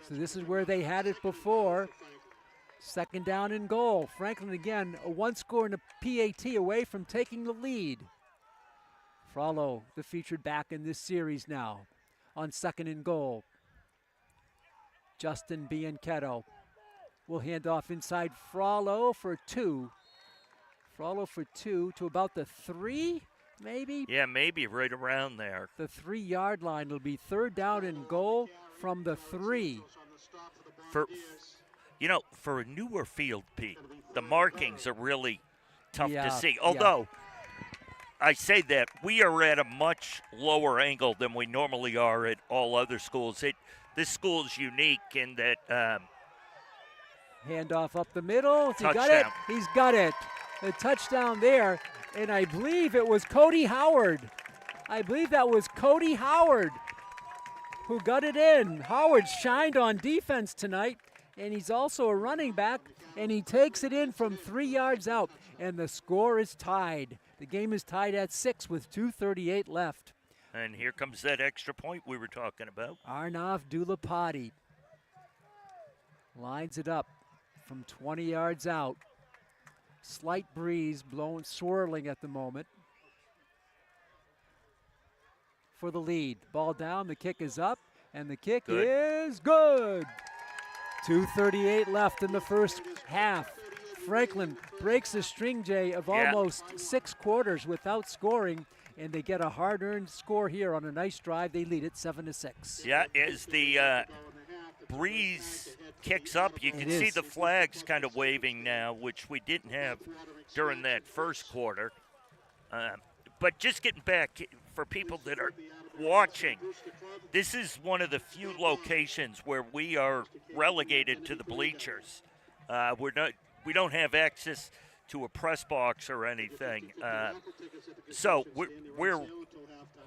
So this is where they had it before. Second down and goal. Franklin again, a one score and a PAT away from taking the lead. Frollo, the featured back in this series now, on second and goal. Justin Bianchetto will hand off inside Frollo for 2. Frollo for 2 to about the 3, maybe? Yeah, maybe right around there. The 3-yard line. It'll be third down and goal from the 3. For a newer field, Pete, the markings are really tough Yeah, to see. yeah. Although, I say that, we are at a much lower angle than we normally are at all other schools. This school's unique in that Handoff up the middle. He got it. Touchdown. He's got it. A touchdown there. And I believe it was Cody Howard. I believe that was Cody Howard who got it in. Howard shined on defense tonight, and he's also a running back, and he takes it in from 3 yards out, and the score is tied. The game is tied at 6 with 2:38 left. and here comes that extra point we were talking about. Arnav Dulapati lines it up from 20 yards out. Slight breeze blowing, swirling at the moment for the lead. Ball down, the kick is up, and the kick Good. is good. 2:38 left in the first half. Franklin breaks a string, Jay, of Yeah. almost 6 quarters without scoring, and they get a hard-earned score here on a nice drive. They lead it 7-6. Yeah, as the breeze kicks up, you can It see is. the flags kind of waving now, which we didn't have during that first quarter. But just getting back, for people that are watching, this is one of the few locations where we are relegated to the bleachers. We don't have access to a press box or anything. So we're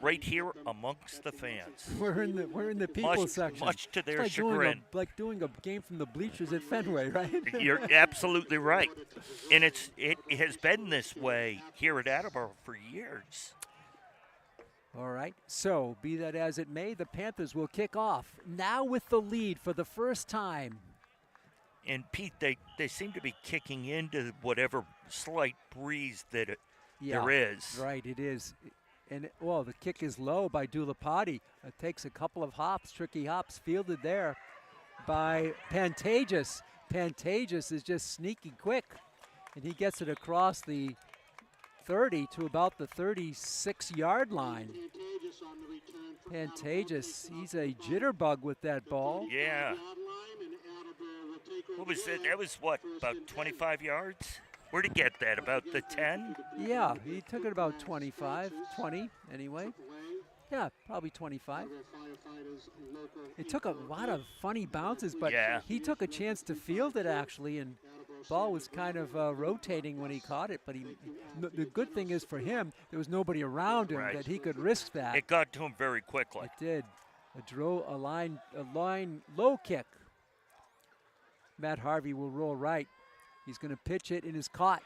right here amongst the fans. We're in the people section. Much to their It's chagrin. like doing a game from the bleachers at Fenway, right? You're absolutely right. And it has been this way here at Attleboro for years. All right, so be that as it may, the Panthers will kick off now with the lead for the first time. And Pete, they seem to be kicking into whatever slight breeze that there is. Right, it is. And, the kick is low by Dulapati. It takes a couple of hops, tricky hops, fielded there by Pantages. Pantages is just sneaky quick, and he gets it across the 30 to about the 36-yard line. Pantages, he's a jitterbug with that ball. Yeah. What was that? That was what, about 25 yards? Where'd he get that? About the 10? Yeah, he took it about 25, 20 anyway. Yeah, probably 25. It took a lot of funny bounces, but Yeah. he took a chance to field it actually, and ball was kind of rotating when he caught it. But the good thing is for him, there was nobody around him Right. that he could risk that. It got to him very quickly. It did. A line low kick. Matt Harvey will roll right. He's going to pitch it and is caught.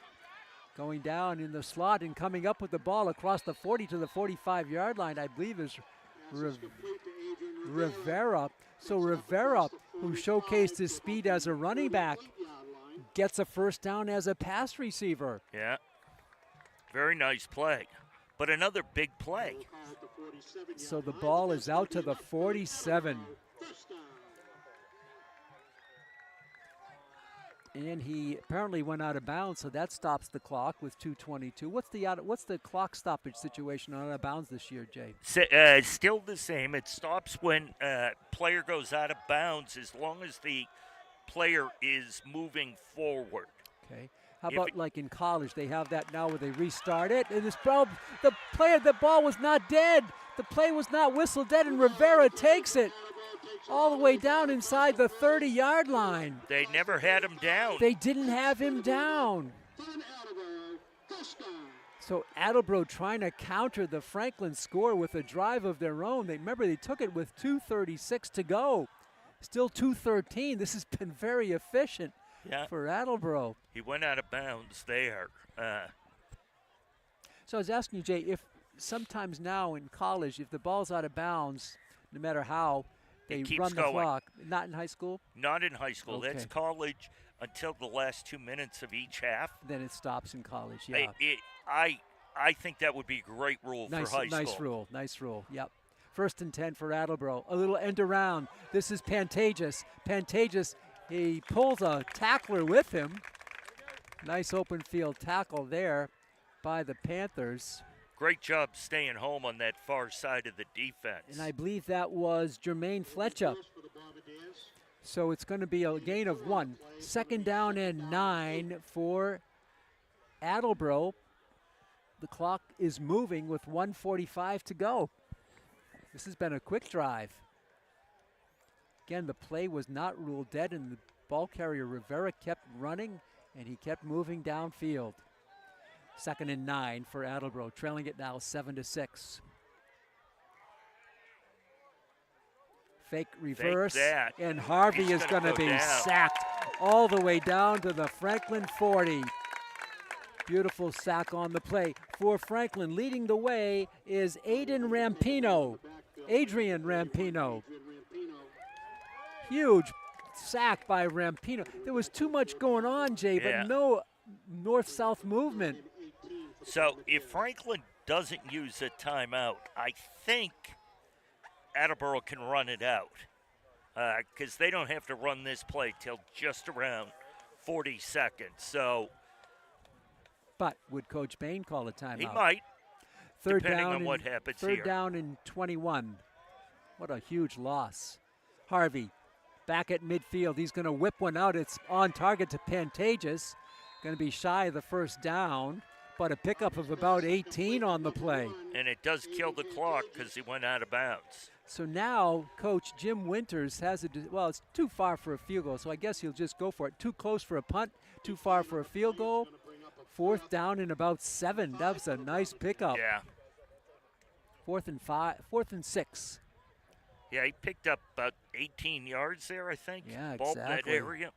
Going down in the slot and coming up with the ball across the 40 to the 45-yard line, I believe is Rivera. So Rivera, who showcased his speed as a running back, gets a first down as a pass receiver. Yeah. Very nice play. But another big play. So the ball is out to the 47. And he apparently went out of bounds, so that stops the clock with 2:22. What's the clock stoppage situation on out of bounds this year, Jay? Still the same. It stops when player goes out of bounds as long as the player is moving forward. Okay. How about like in college? They have that now where they restart it, and the ball was not dead. The play was not whistled dead, and Rivera takes it all the way down inside the 30-yard line. They never had him down. They didn't have him down. So Attleboro trying to counter the Franklin score with a drive of their own. They took it with 2:36 to go. Still 2:13. This has been very efficient for Attleboro. He went out of bounds there. So I was asking you, Jay, if sometimes now in college, if the ball's out of bounds, no matter how, they run the clock. Not in high school? Not in high school. Okay. That's college until the last 2 minutes of each half. Then it stops in college, yeah. I think that would be a great rule for high school. Nice rule, yep. 1st and 10 for Attleboro. A little end around. This is Pantages. Pantages, he pulls a tackler with him. Nice open field tackle there by the Panthers. Great job staying home on that far side of the defense. And I believe that was Jermaine Fletcher. So it's going to be a gain of 1. 2nd down and 9 for Attleboro. The clock is moving with 1:45 to go. This has been a quick drive. Again, the play was not ruled dead, and the ball carrier Rivera kept running, and he kept moving downfield. 2nd and 9 for Attleboro, trailing it now 7-6. Fake reverse, and Harvey is going to be sacked all the way down to the Franklin 40. Beautiful sack on the play. For Franklin, leading the way is Adrian Rampino. Huge sack by Rampino. There was too much going on, Jay, but no north-south movement. So if Franklin doesn't use a timeout, I think Attleboro can run it out because they don't have to run this play till just around 40 seconds. So, but would Coach Bain call a timeout? He might, depending on what happens here. 3rd down and 21. What a huge loss. Harvey back at midfield. He's going to whip one out. It's on target to Pantages. Going to be shy of the 1st down, but a pickup of about 18 on the play. And it does kill the clock because he went out of bounds. So now Coach Jim Winters has it's too far for a field goal, so I guess he'll just go for it. Too close for a punt, too far for a field goal. 4th down and about 7. That was a nice pickup. Yeah. 4th and 6. Yeah, he picked up about 18 yards there, I think. Yeah, Ball exactly. that area.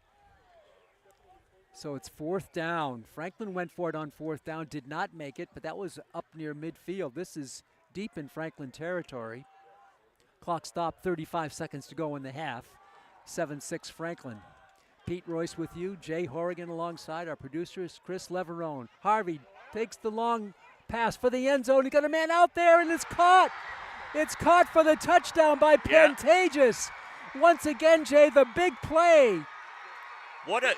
So it's 4th down. Franklin went for it on 4th down, did not make it, but that was up near midfield. This is deep in Franklin territory. Clock stopped, 35 seconds to go in the half. 7-6 Franklin. Pete Royce with you, Jay Horrigan alongside our producers, Chris Leverone. Harvey takes the long pass for the end zone. He got a man out there, and it's caught. It's caught for the touchdown by Pantages. Once again, Jay, the big play. What a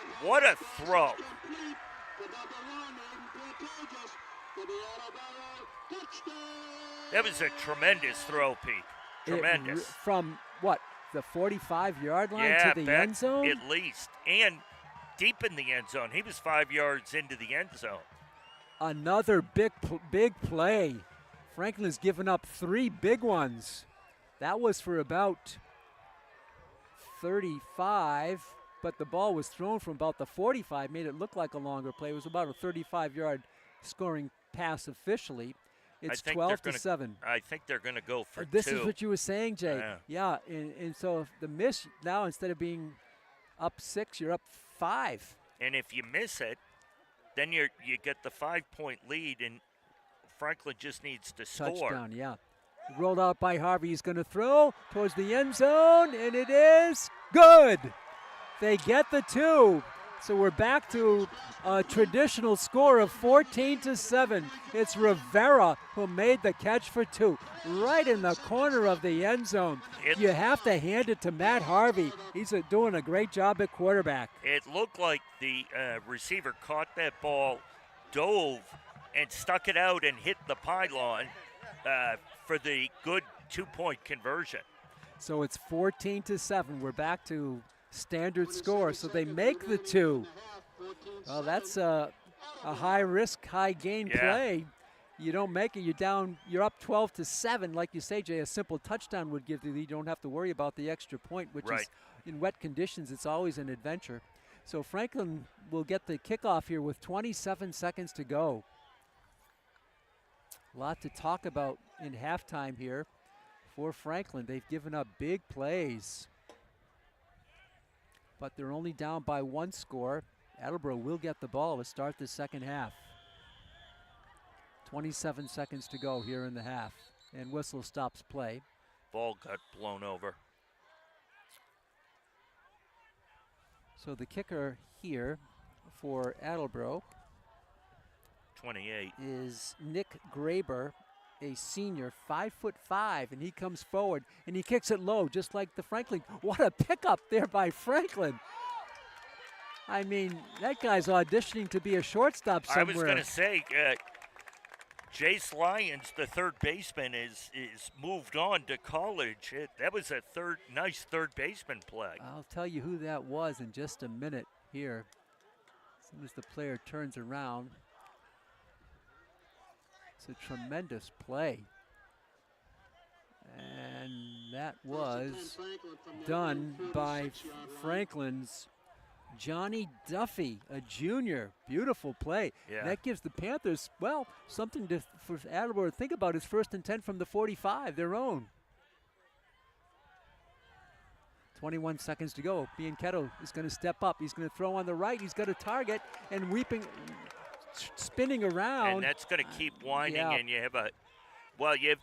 throw. That was a tremendous throw, Pete. Tremendous. From what, the 45-yard line to the back end zone? At least. And deep in the end zone. He was 5 yards into the end zone. Another big play. Franklin has given up 3 big ones. That was for about 35, but the ball was thrown from about the 45, made it look like a longer play. It was about a 35-yard scoring pass officially. It's 12-7. I think they're going to go for 2. This is what you were saying, Jay. Yeah, and so if the miss now, instead of being up 6, you're up 5. And if you miss it, then you get the 5-point lead, and Franklin just needs to score. Touchdown, yeah. Rolled out by Harvey. He's going to throw towards the end zone, and it is good. They get the 2. So we're back to a traditional score of 14-7. It's Rivera who made the catch for 2, right in the corner of the end zone. You have to hand it to Matt Harvey. He's doing a great job at quarterback. It looked like the receiver caught that ball, dove, and stuck it out and hit the pylon for the good 2-point conversion. So it's 14-7. We're back to standard score. So they make the 2. Well, that's a high risk, high gain play. You don't make it, you're down, you're up 12-7. Like you say, Jay, a simple touchdown would give you, you don't have to worry about the extra point, which is in wet conditions, it's always an adventure. So Franklin will get the kickoff here with 27 seconds to go. A lot to talk about in halftime here for Franklin. They've given up big plays, but they're only down by 1 score. Attleboro will get the ball to start the second half. 27 seconds to go here in the half, and whistle stops play. Ball got blown over. So the kicker here for Attleboro 28 is Nick Graber, a senior, 5'5", and he comes forward and he kicks it low, just like the Franklin. What a pickup there by Franklin. I mean, that guy's auditioning to be a shortstop somewhere. I was going to say, Jace Lyons, the third baseman, is moved on to college. That was a nice third baseman play. I'll tell you who that was in just a minute here. As soon as the player turns around. It's a tremendous play. And that was done by Franklin's Johnny Duffy, a junior. Beautiful play. Yeah. That gives the Panthers, well, something for Attleboro to think about. Is 1st and 10 from the 45, their own. 21 seconds to go. Bianchetto is going to step up. He's going to throw on the right. He's got a target and spinning around. And that's going to keep winding, and you have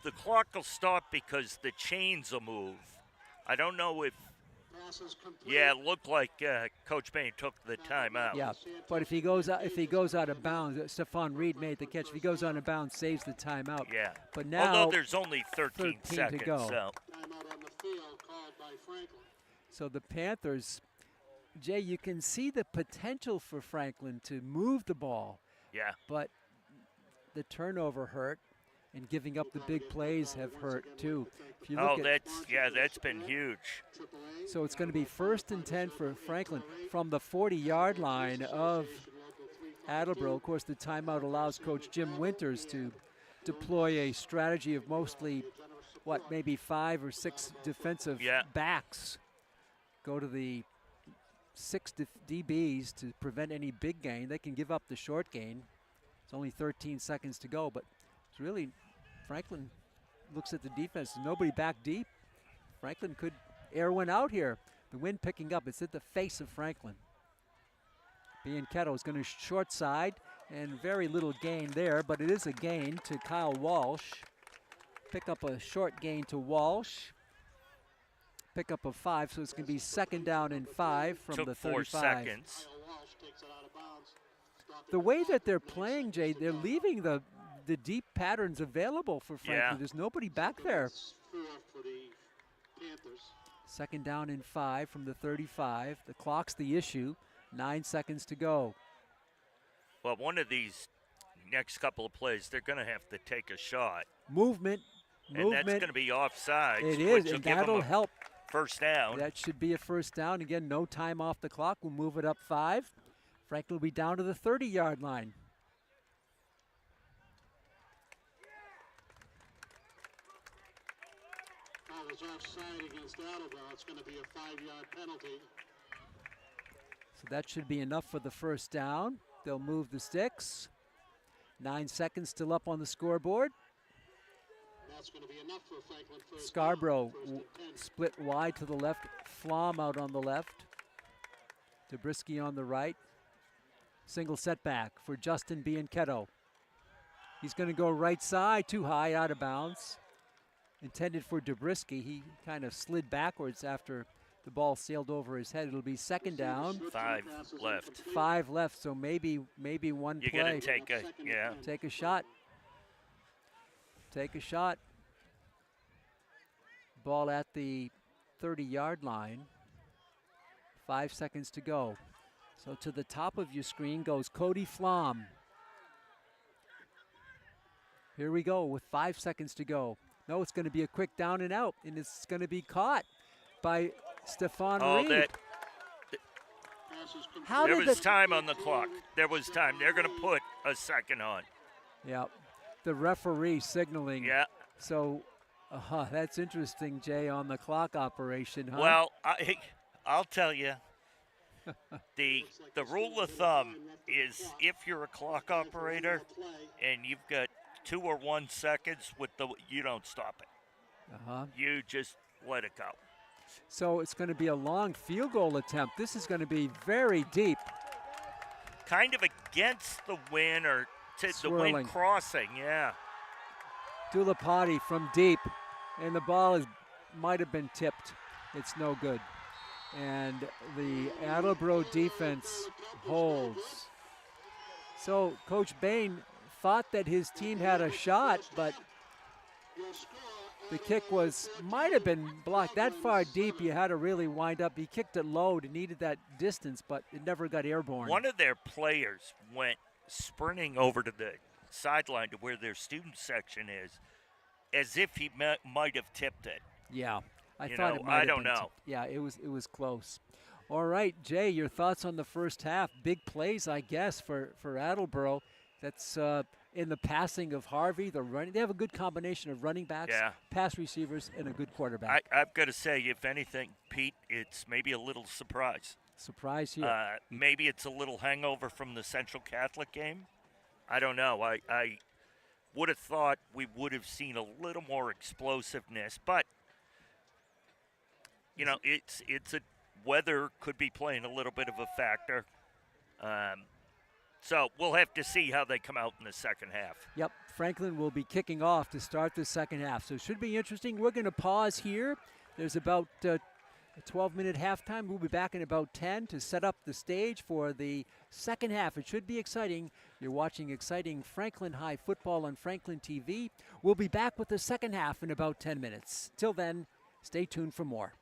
the clock will stop because the chains will move. I don't know if. Yeah, it looked like Coach Bain took the timeout. Yeah, but if he goes out of bounds, Stephon Reed made the catch. If he goes out of bounds, saves the timeout. Yeah. But now, although there's only 13 seconds to go. So. So the Panthers, Jay, you can see the potential for Franklin to move the ball. Yeah. But the turnover hurt, and giving up the big plays have hurt too. If you look that's been huge. So it's going to be 1st and 10 for Franklin from the 40-yard line of Attleboro. Of course, the timeout allows Coach Jim Winters to deploy a strategy of mostly, maybe 5 or 6 defensive backs. Go to the 6 DBs to prevent any big gain. They can give up the short gain. It's only 13 seconds to go, but it's really, Franklin looks at the defense. Nobody back deep. Franklin could air one out here. The wind picking up. It's at the face of Franklin. Bianchetto is going to short side, and very little gain there, but it is a gain to Kyle Walsh. Pick up a short gain to Walsh. Pick up of 5, so it's going to be 2nd down and 5 from the 35. 4 seconds. The way that they're playing, Jay, they're leaving the deep patterns available for Franklin. Yeah. There's nobody back there. 2nd down and 5 from the 35. The clock's the issue. 9 seconds to go. Well, one of these next couple of plays, they're going to have to take a shot. Movement. And that's going to be offside. It is, and that'll help. 1st down. That should be a 1st down. Again, no time off the clock. We'll move it up 5. Franklin will be down to the 30-yard line. Offside against Attleboro. It's going to be a 5-yard penalty. So that should be enough for the 1st down. They'll move the sticks. 9 seconds still up on the scoreboard. That's going to be enough for Franklin. Scarborough split wide to the left. Flom out on the left. Zabriskie on the right. Single setback for Justin Bianchetto. He's going to go right side, too high, out of bounds. Intended for Zabriskie. He kind of slid backwards after The ball sailed over his head. It'll be second down. 5 left. 5 left, so maybe one You play. got to take a, yeah. Take a shot. Take a shot. Ball at the 30-yard line. 5 seconds to go. So to the top of your screen goes Cody Flom. Here we go with 5 seconds to go. No, it's going to be a quick down and out, and it's going to be caught by Stefan Reed. There was time on the clock. There was time. They're going to put a second on. Yeah, the referee signaling. Yeah. So that's interesting, Jay, on the clock operation, huh? Well, I'll tell you. The rule of thumb is if you're a clock operator and you've got 2 or 1 seconds you don't stop it. You just let it go. So it's going to be a long field goal attempt. This is going to be very deep. Kind of against the wind or the wind crossing, yeah. Dulapati from deep, and the ball might have been tipped. It's no good. And the Attleboro defense holds. So Coach Bain thought that his team had a shot, but the kick might have been blocked. That far deep, you had to really wind up. He kicked it low. It needed that distance, but it never got airborne. One of their players went sprinting over to the sideline to where their student section is, as if he might have tipped it. Yeah. I thought it might have been. I don't know. Yeah, it was close. All right, Jay, your thoughts on the first half? Big plays, I guess, for Attleboro. That's in the passing of Harvey, the running. They have a good combination of running backs, pass receivers, and a good quarterback. I've got to say, if anything, Pete, it's maybe a little surprise. Surprise here. Maybe it's a little hangover from the Central Catholic game. I don't know. I would have thought we would have seen a little more explosiveness, but it's a weather could be playing a little bit of a factor. So we'll have to see how they come out in the second half. Yep, Franklin will be kicking off to start the second half. So it should be interesting. We're going to pause here. There's about a 12-minute halftime. We'll be back in about 10 to set up the stage for the second half. It should be exciting. You're watching exciting Franklin High football on Franklin TV. We'll be back with the second half in about 10 minutes. Till then, stay tuned for more.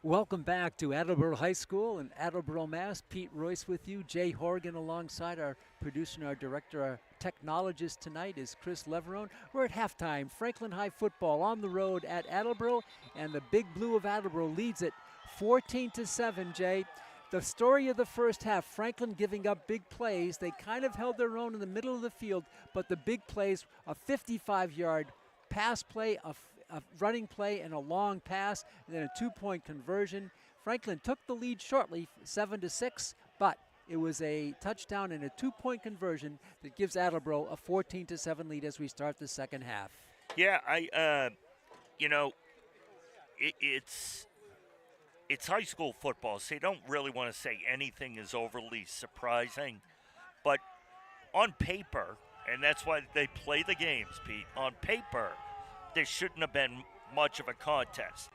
Welcome back to Attleboro High School in Attleboro, Mass. Pete Royce with you. Jay Horgan alongside our producer and our director, our technologist tonight is Chris Leverone. We're at halftime. Franklin High football on the road at Attleboro, and the Big Blue of Attleboro leads it 14-7, Jay. The story of the first half, Franklin giving up big plays. They kind of held their own in the middle of the field, but the big plays, a 55-yard pass play, a running play, and a long pass, and then a two-point conversion. Franklin took the lead shortly, 7-6, but it was a touchdown and a two-point conversion that gives Attleboro a 14-7 lead as we start the second half. Yeah, it's high school football, so you don't really want to say anything is overly surprising. But on paper, and that's why they play the games, Pete, on paper, there shouldn't have been much of a contest.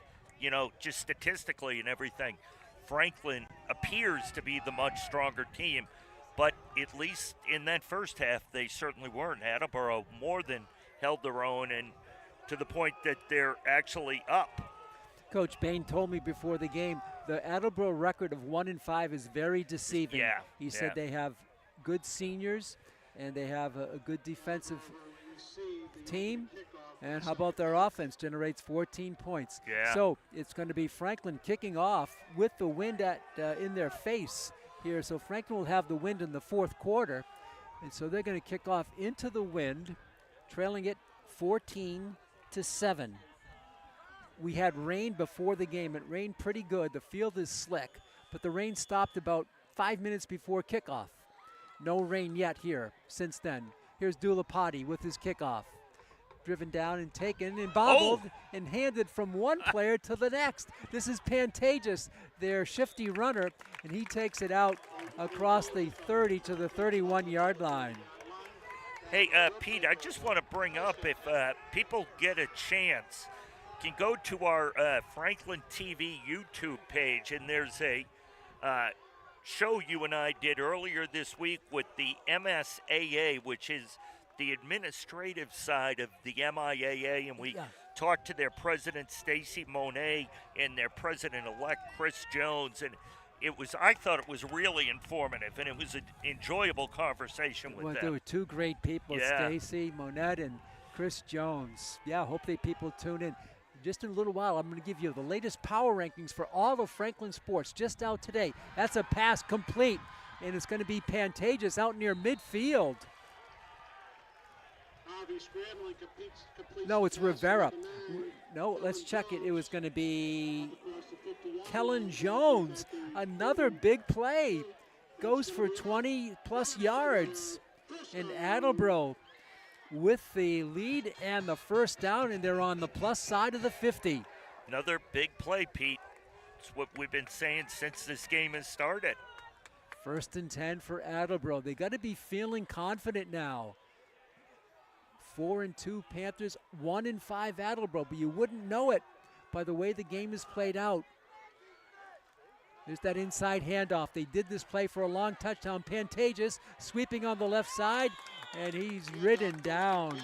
Just statistically and everything, Franklin appears to be the much stronger team, but at least in that first half, they certainly weren't. Attleboro more than held their own, and to the point that they're actually up. Coach Bain told me before the game, the Attleboro record of 1-5 is very deceiving. Yeah, he said they have good seniors and they have a good defensive team. And how about their offense? Generates 14 points. Yeah. So it's going to be Franklin kicking off with the wind in their face here. So Franklin will have the wind in the fourth quarter. And so they're going to kick off into the wind, trailing it 14-7. We had rain before the game. It rained pretty good. The field is slick, but the rain stopped about 5 minutes before kickoff. No rain yet here since then. Here's Dulapati with his kickoff. Driven down and taken and bobbled and handed from one player to the next. This is Pantages, their shifty runner, and he takes it out across the 30 to the 31-yard line. Hey, Pete, I just want to bring up, if people get a chance, can go to our Franklin TV YouTube page, and there's a show you and I did earlier this week with the MSAA, which is the administrative side of the MIAA, and we talked to their president, Stacy Monet, and their president-elect, Chris Jones, and I thought it was really informative, and it was an enjoyable conversation with them. There were two great people, Stacy Monet and Chris Jones. Yeah, hope people tune in. Just in a little while, I'm going to give you the latest power rankings for all of Franklin sports just out today. That's a pass complete, and it's going to be Pantages out near midfield. No, it's Rivera. No, let's check it. It was going to be Kellen Jones. Another big play. Goes for 20-plus yards. And Attleboro with the lead and the first down, and they're on the plus side of the 50. Another big play, Pete. It's what we've been saying since this game has started. 1st and 10 for Attleboro. They got to be feeling confident now. 4-2 Panthers, 1-5 Attleboro, but you wouldn't know it by the way the game is played out. There's that inside handoff. They did this play for a long touchdown. Pantages sweeping on the left side, and he's ridden down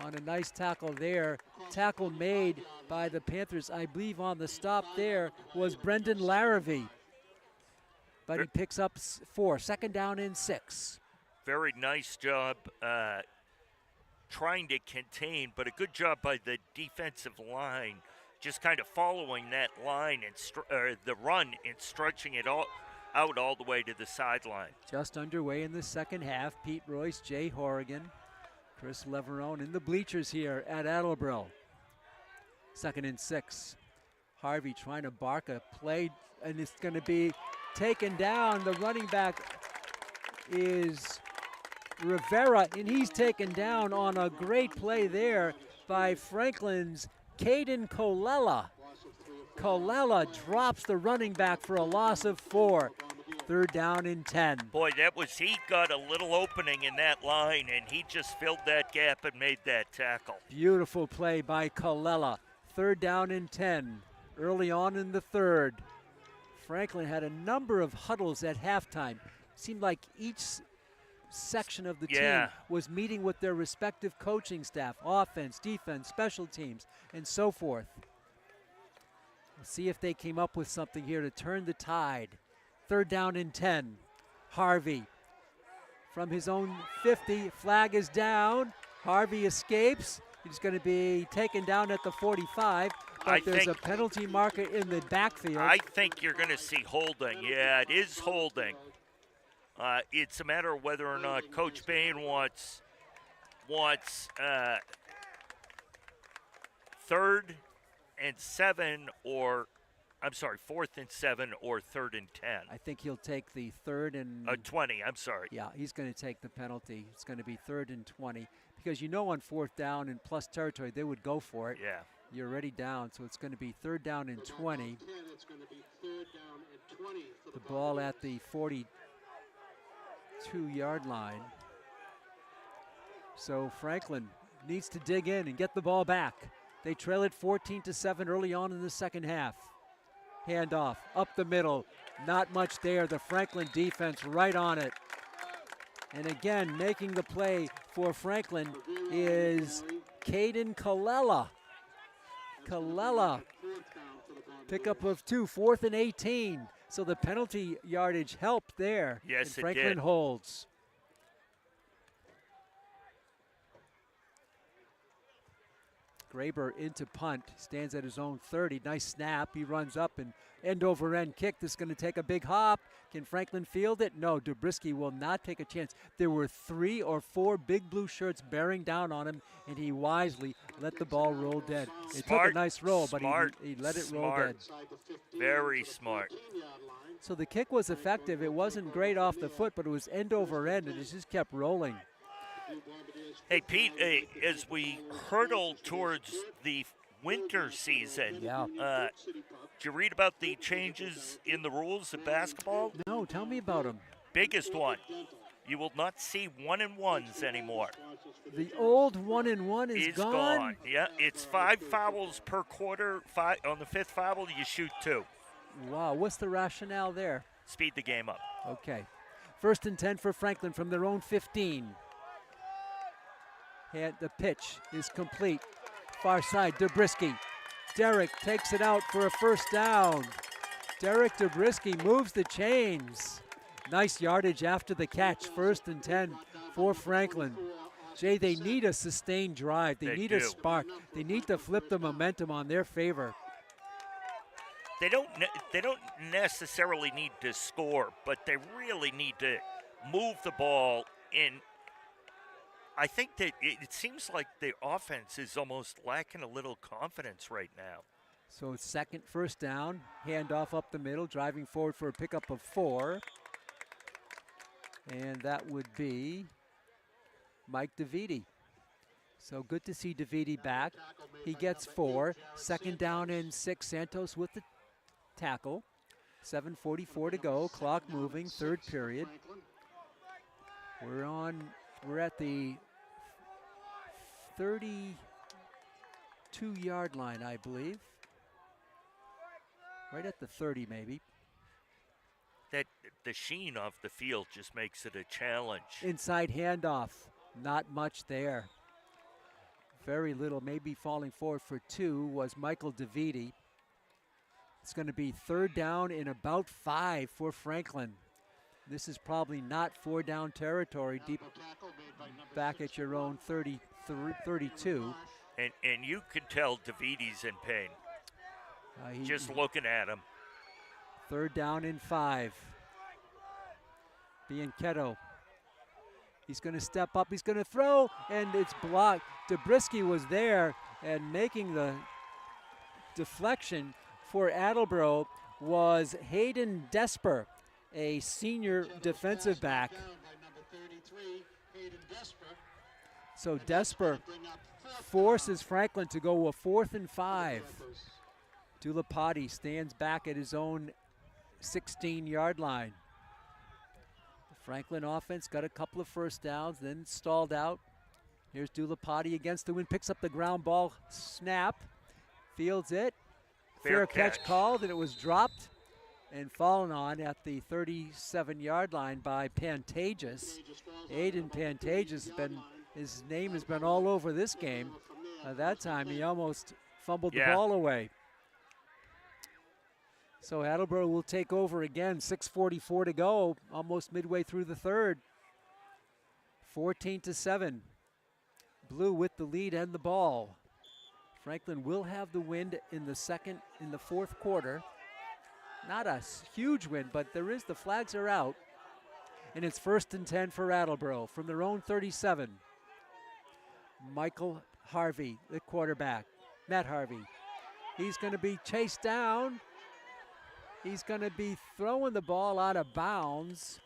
on a nice tackle there. Tackle made by the Panthers, I believe on the stop there was Brendan Larrabee. But he picks up 4, 2nd down and 6. Very nice job trying to contain, but a good job by the defensive line, just kind of following that line and the run and stretching it out all the way to the sideline. Just underway in the second half. Pete Royce, Jay Horgan, Chris Leverone in the bleachers here at Attleboro. 2nd and 6. Harvey trying to bark a play, and it's going to be taken down. The running back is Rivera, and he's taken down on a great play there by Franklin's Caden Colella. Colella drops the running back for a loss of 4. 3rd down and 10. Boy, he got a little opening in that line, and he just filled that gap and made that tackle. Beautiful play by Colella. 3rd down and 10. Early on in the 3rd. Franklin had a number of huddles at halftime. Seemed like each section of the team was meeting with their respective coaching staff, offense, defense, special teams, and so forth. See if they came up with something here to turn the tide. 3rd down and 10. Harvey from his own 50. Flag is down. Harvey escapes. He's going to be taken down at the 45. But there's a penalty marker in the backfield. I think you're going to see holding. Yeah, it is holding. It's a matter of whether or not Coach Bain wants 3rd and 7 or, I'm sorry, 4th and 7 or 3rd and 10. I think he'll take the 3rd and 20. I'm sorry. Yeah, he's going to take the penalty. It's going to be 3rd and 20 because on 4th down and plus territory they would go for it. Yeah. You're already down, so it's going to be 3rd down and 20. It's going to be 3rd down and 20 for The ball at the 42-yard line. So Franklin needs to dig in and get the ball back. They trail it 14-7 early on in the second half. Handoff up the middle. Not much there. The Franklin defense right on it. And again, making the play for Franklin is Caden Colella. Pickup of 2, 4th and 18. So the penalty yardage helped there. Yes, and Franklin holds. Graber into punt, stands at his own 30. Nice snap. He runs up and end over end kick. This is going to take a big hop. Can Franklin field it? No, Dubrisky will not take a chance. There were 3 or 4 big blue shirts bearing down on him, and he wisely let the ball roll dead. It took a nice roll, but he let it roll dead. Very smart. So the kick was effective. It wasn't great off the foot, but it was end over end, and it just kept rolling. Hey, Pete, as we hurtle towards the winter season, did you read about the changes in the rules of basketball? No, tell me about them. Biggest one, you will not see 1-and-1s anymore. The old 1-and-1 is gone? Yeah, it's 5 fouls per quarter. On the 5th foul, you shoot 2. Wow, what's the rationale there? Speed the game up. Okay. 1st and 10 for Franklin from their own 15. And the pitch is complete. Far side, Dubrisky. Derek takes it out for a 1st down. Derek Dubrisky moves the chains. Nice yardage after the catch. 1st and 10 for Franklin. Jay, they need a sustained drive. They need a spark. They need to flip the momentum on their favor. They don't necessarily need to score, but they really need to move the ball in. I think that it seems like the offense is almost lacking a little confidence right now. So it's 1st down, handoff up the middle, driving forward for a pickup of 4. And that would be Mike DeViti. So good to see DeViti back. He gets 4. 2nd down and 6. Santos with the tackle. 7:44 to go. Clock moving. 3rd period. We're at the 32-yard line, I believe. Right at the 30, maybe. That the sheen of the field just makes it a challenge. Inside handoff. Not much there. Very little, maybe falling forward for 2 was Michael DeViti. It's going to be 3rd down in about 5 for Franklin. This is probably not 4-down territory, deep back at your own 32. And you can tell DeViti's in pain. Just looking at him. 3rd down and 5. Bianchetto. He's going to step up. He's going to throw, and it's blocked. Dubrisky was there, and making the deflection for Attleboro was Hayden Desper, a senior defensive back. So Desper forces Franklin to go a 4th and 5. Dulapati stands back at his own 16-yard line. The Franklin offense got a couple of 1st downs, then stalled out. Here's Dulapati against the wind, picks up the ground ball, snap, fields it. Fair catch called, and it was dropped and fallen on at the 37-yard line by Pantages. Aiden Pantages, his name has been all over this game. That time he almost fumbled the ball away. So Attleboro will take over again. 6:44 to go, almost midway through the third. 14-7. Blue with the lead and the ball. Franklin will have the wind in the fourth quarter. Not a huge wind, but there is. The flags are out. And it's 1st and 10 for Attleboro from their own 37. Michael Harvey, the quarterback. Matt Harvey. He's going to be chased down. He's going to be throwing the ball out of bounds.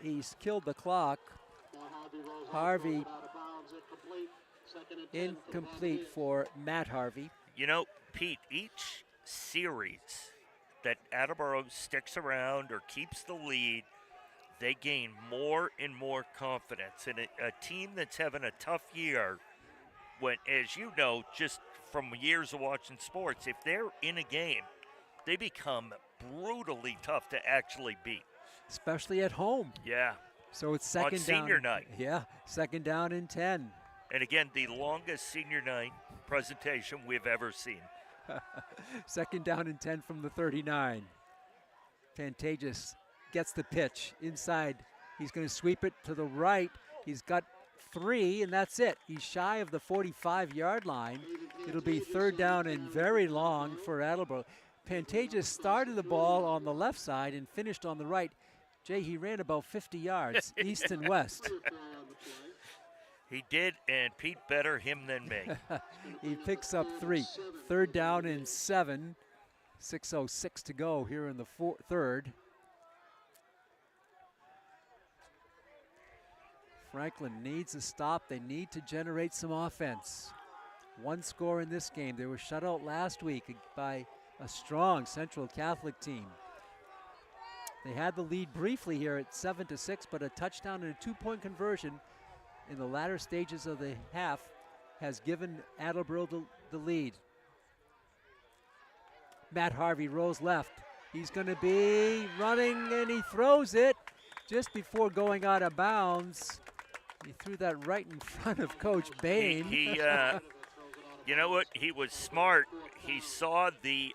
He's killed the clock. Harvey incomplete for Matt Harvey. You know, Pete, each series that Attleboro sticks around or keeps the lead, they gain more and more confidence. And a team that's having a tough year, when, as you know, just from years of watching sports, if they're in a game, they become brutally tough to actually beat. Especially at home. Yeah. So it's second on down. senior night. Yeah, second down and 10. And again, the longest senior night presentation we've ever seen. Second down and 10 from the 39. Pantages gets the pitch inside. He's going to sweep it to the right. He's got 3, and that's it. He's shy of the 45-yard line. It'll be third down and very long for Attleboro. Pantages started the ball on the left side and finished on the right. Jay, he ran about 50 yards, east and west. He did, and Pete better him than me. He picks up 3. Third down and 7. 6:06 to go here in the third. Franklin needs a stop. They need to generate some offense. 1 score in this game. They were shut out last week by a strong Central Catholic team. They had the lead briefly here at 7-6, but a touchdown and a 2-point conversion in the latter stages of the half has given Attleboro the lead. Matt Harvey rolls left. He's going to be running, and he throws it just before going out of bounds. He threw that right in front of Coach Bain. He you know what? He was smart. He saw the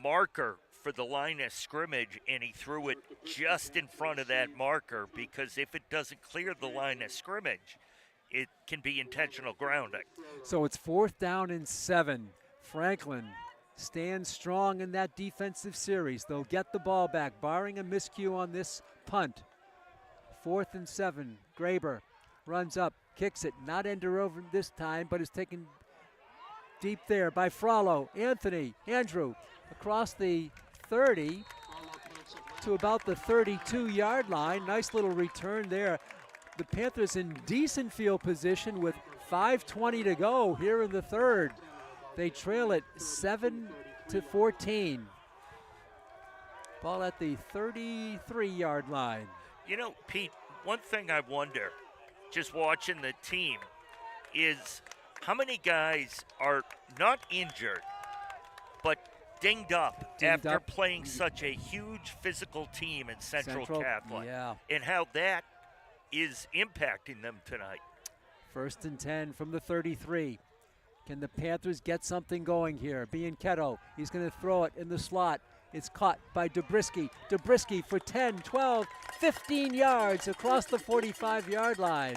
marker for the line of scrimmage, and he threw it just in front of that marker, because if it doesn't clear the line of scrimmage, it can be intentional grounding. So it's 4th down and 7. Franklin stands strong in that defensive series. They'll get the ball back, barring a miscue on this punt. 4th and 7. Graber runs up, kicks it, not Ender over this time, but is taken deep there by Frollo. Andrew across the 30 to about the 32-yard line. Nice little return there. The Panthers in decent field position with 5:20 to go here in the third. They trail it 7-14. Ball at the 33-yard line. You know, Pete, one thing I wonder, just watching the team, is how many guys are not injured, but dinged up after playing such a huge physical team in Central Catholic, yeah. and how that is impacting them tonight. 1st and 10 from the 33. Can the Panthers get something going here? Bianchetto, he's going to throw it in the slot. It's caught by Dobrisky. Dobrisky for 10, 12, 15 yards across the 45-yard line.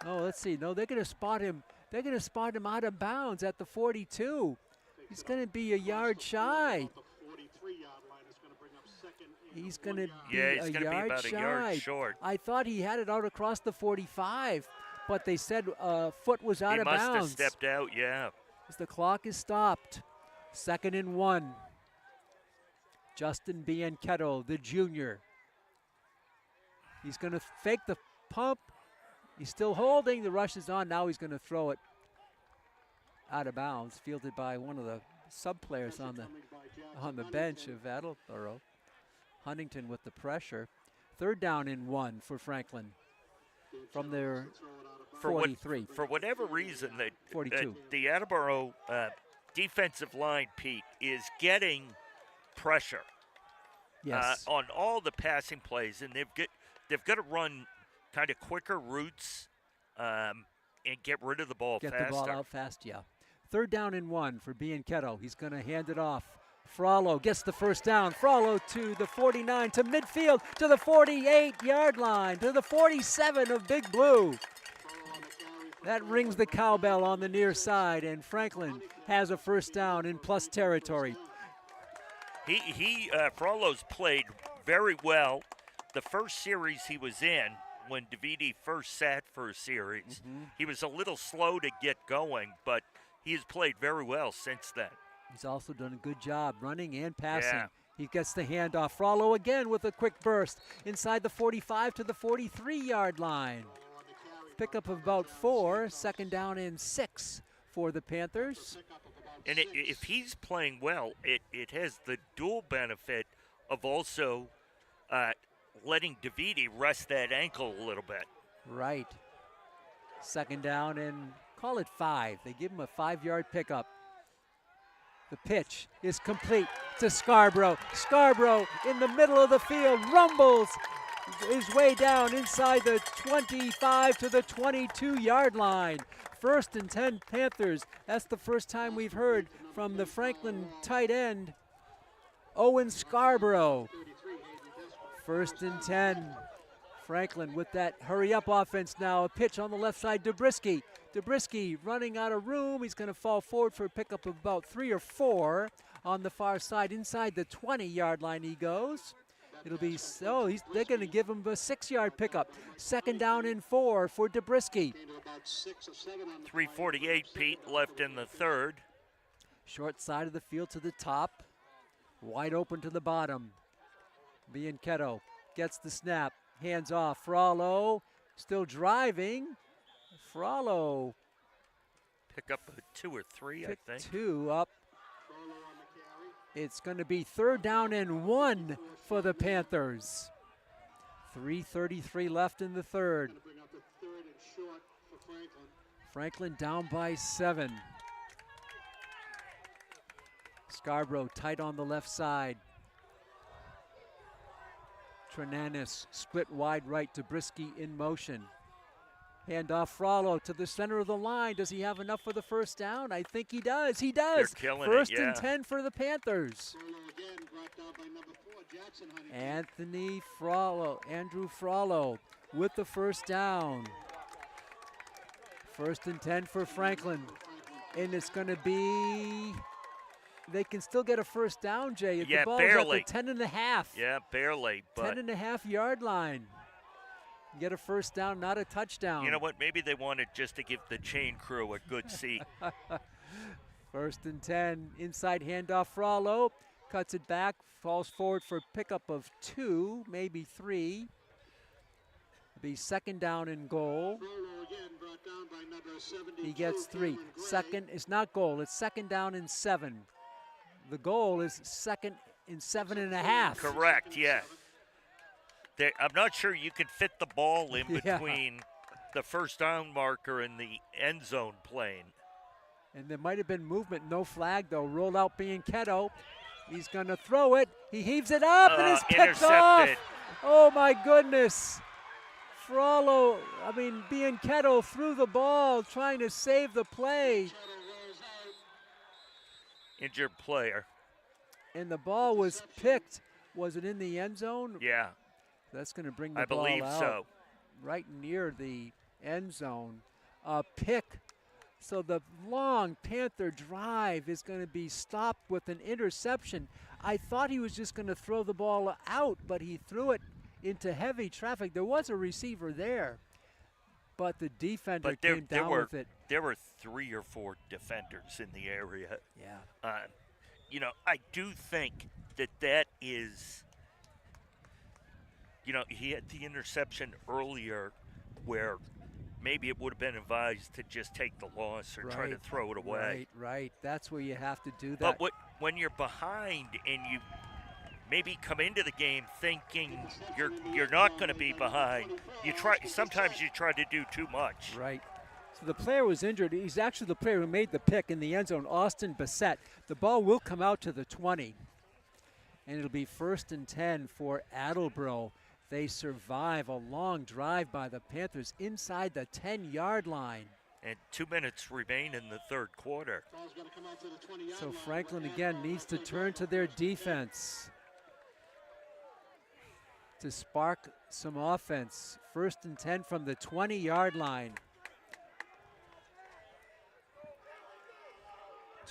Oh, let's see. No, they're going to spot him. They're going to spot him out of bounds at the 42. He's going to be a yard shy. He's going to be he's going to be about shy. a yard short. I thought he had it out across the 45, but they said foot was out of bounds. He must have stepped out, yeah. As the clock is stopped. 2nd and 1. Justin Bianchetto, the junior. He's going to fake the pump. He's still holding. The rush is on. Now he's going to throw it out of bounds, fielded by one of the sub-players on the bench of Attleboro. Huntington with the pressure. 3rd down and 1 for Franklin from their 43. For whatever reason, 42. The Attleboro defensive line, Pete, is getting pressure Yes. on all the passing plays, and they've got to run kind of quicker routes and get rid of the ball faster. Get the ball out fast, yeah. Third down and 1 for Bianchetto. He's going to hand it off. Frollo gets the first down. Frollo to the 49, to midfield, to the 48-yard line, to the 47 of Big Blue. That rings the cowbell on the near side, and Franklin has a first down in plus territory. Frollo's played very well. The first series he was in, when Davidi first sat for a series, he was a little slow to get going, but he has played very well since then. He's also done a good job running and passing. Yeah. He gets the handoff. Frollo again with a quick burst inside the 45 to the 43-yard line. Pickup of about 4, second down and 6 for the Panthers. And if he's playing well, it has the dual benefit of also letting Davidi rest that ankle a little bit. Right. Second down and call it 5. They give him a 5-yard pickup. The pitch is complete to Scarborough. Scarborough in the middle of the field rumbles his way down inside the 25 to the 22-yard line. First and 10 Panthers. That's the first time we've heard from the Franklin tight end, Owen Scarborough. First and 10. Franklin with that hurry-up offense now. A pitch on the left side, Dobrisky. Dobrisky running out of room. He's going to fall forward for a pickup of about 3 or 4 on the far side. Inside the 20-yard line he goes. It'll be, they're going to give him a 6-yard pickup. Second down and 4 for Dobrisky. 3:48, Pete, left in the third. Short side of the field to the top. Wide open to the bottom. Bianchetto gets the snap. Hands off. Frollo still driving. Frollo. Pick up a 2 or 3, I think. 2 up. It's going to be third down and 1 for the Panthers. 3:33 left in the third. Franklin down by 7. Scarborough tight on the left side. Trenanis split wide right to Brisky in motion. Handoff Frollo to the center of the line. Does he have enough for the first down? I think he does. He does. They're killing First it, yeah. and 10 for the Panthers. Andrew Frollo with the first down. First and 10 for Franklin. And it's going to be, they can still get a first down, Jay. Yeah, the ball's barely. at the 10.5. Yeah, barely. But 10.5-yard line. Get a first down, not a touchdown. you know what? Maybe they wanted just to give the chain crew a good seat. First and 10, inside handoff Frollo. Cuts it back, falls forward for a pickup of 2, maybe 3. Be second down and goal. He gets 3. Second, it's not goal, it's second down and 7. The goal is second and 7.5. Correct, yeah. I'm not sure you can fit the ball in Yeah. between the first down marker and the end zone plane. And there might have been movement, no flag though. Rolled out Bianchetto. He's going to throw it. He heaves it up and it's picked off. Intercepted. Oh my goodness. Bianchetto threw the ball trying to save the play. Injured player. And the ball was picked. Was it in the end zone? Yeah, That's going to bring the I ball believe out. so. Right near the end zone. A pick. So the long Panther drive is going to be stopped with an interception. I thought he was just going to throw the ball out, but he threw it into heavy traffic. There was a receiver there, but the defender came down with it. There were 3 or 4 defenders in the area. Yeah. I do think that is, he had the interception earlier where maybe it would have been advised to just take the loss or try to throw it away. Right. That's where you have to do that. But when you're behind and you maybe come into the game thinking you're not going to be behind, sometimes you try to do too much. Right. So the player was injured. He's actually the player who made the pick in the end zone, Austin Bassett. The ball will come out to the 20. And it'll be first and 10 for Attleboro. They survive a long drive by the Panthers inside the 10-yard line. And 2 minutes remain in the third quarter. Ball's gonna come out to the 20-yard So line. Franklin again needs to turn to their defense to spark some offense. 1st and 10 from the 20-yard line.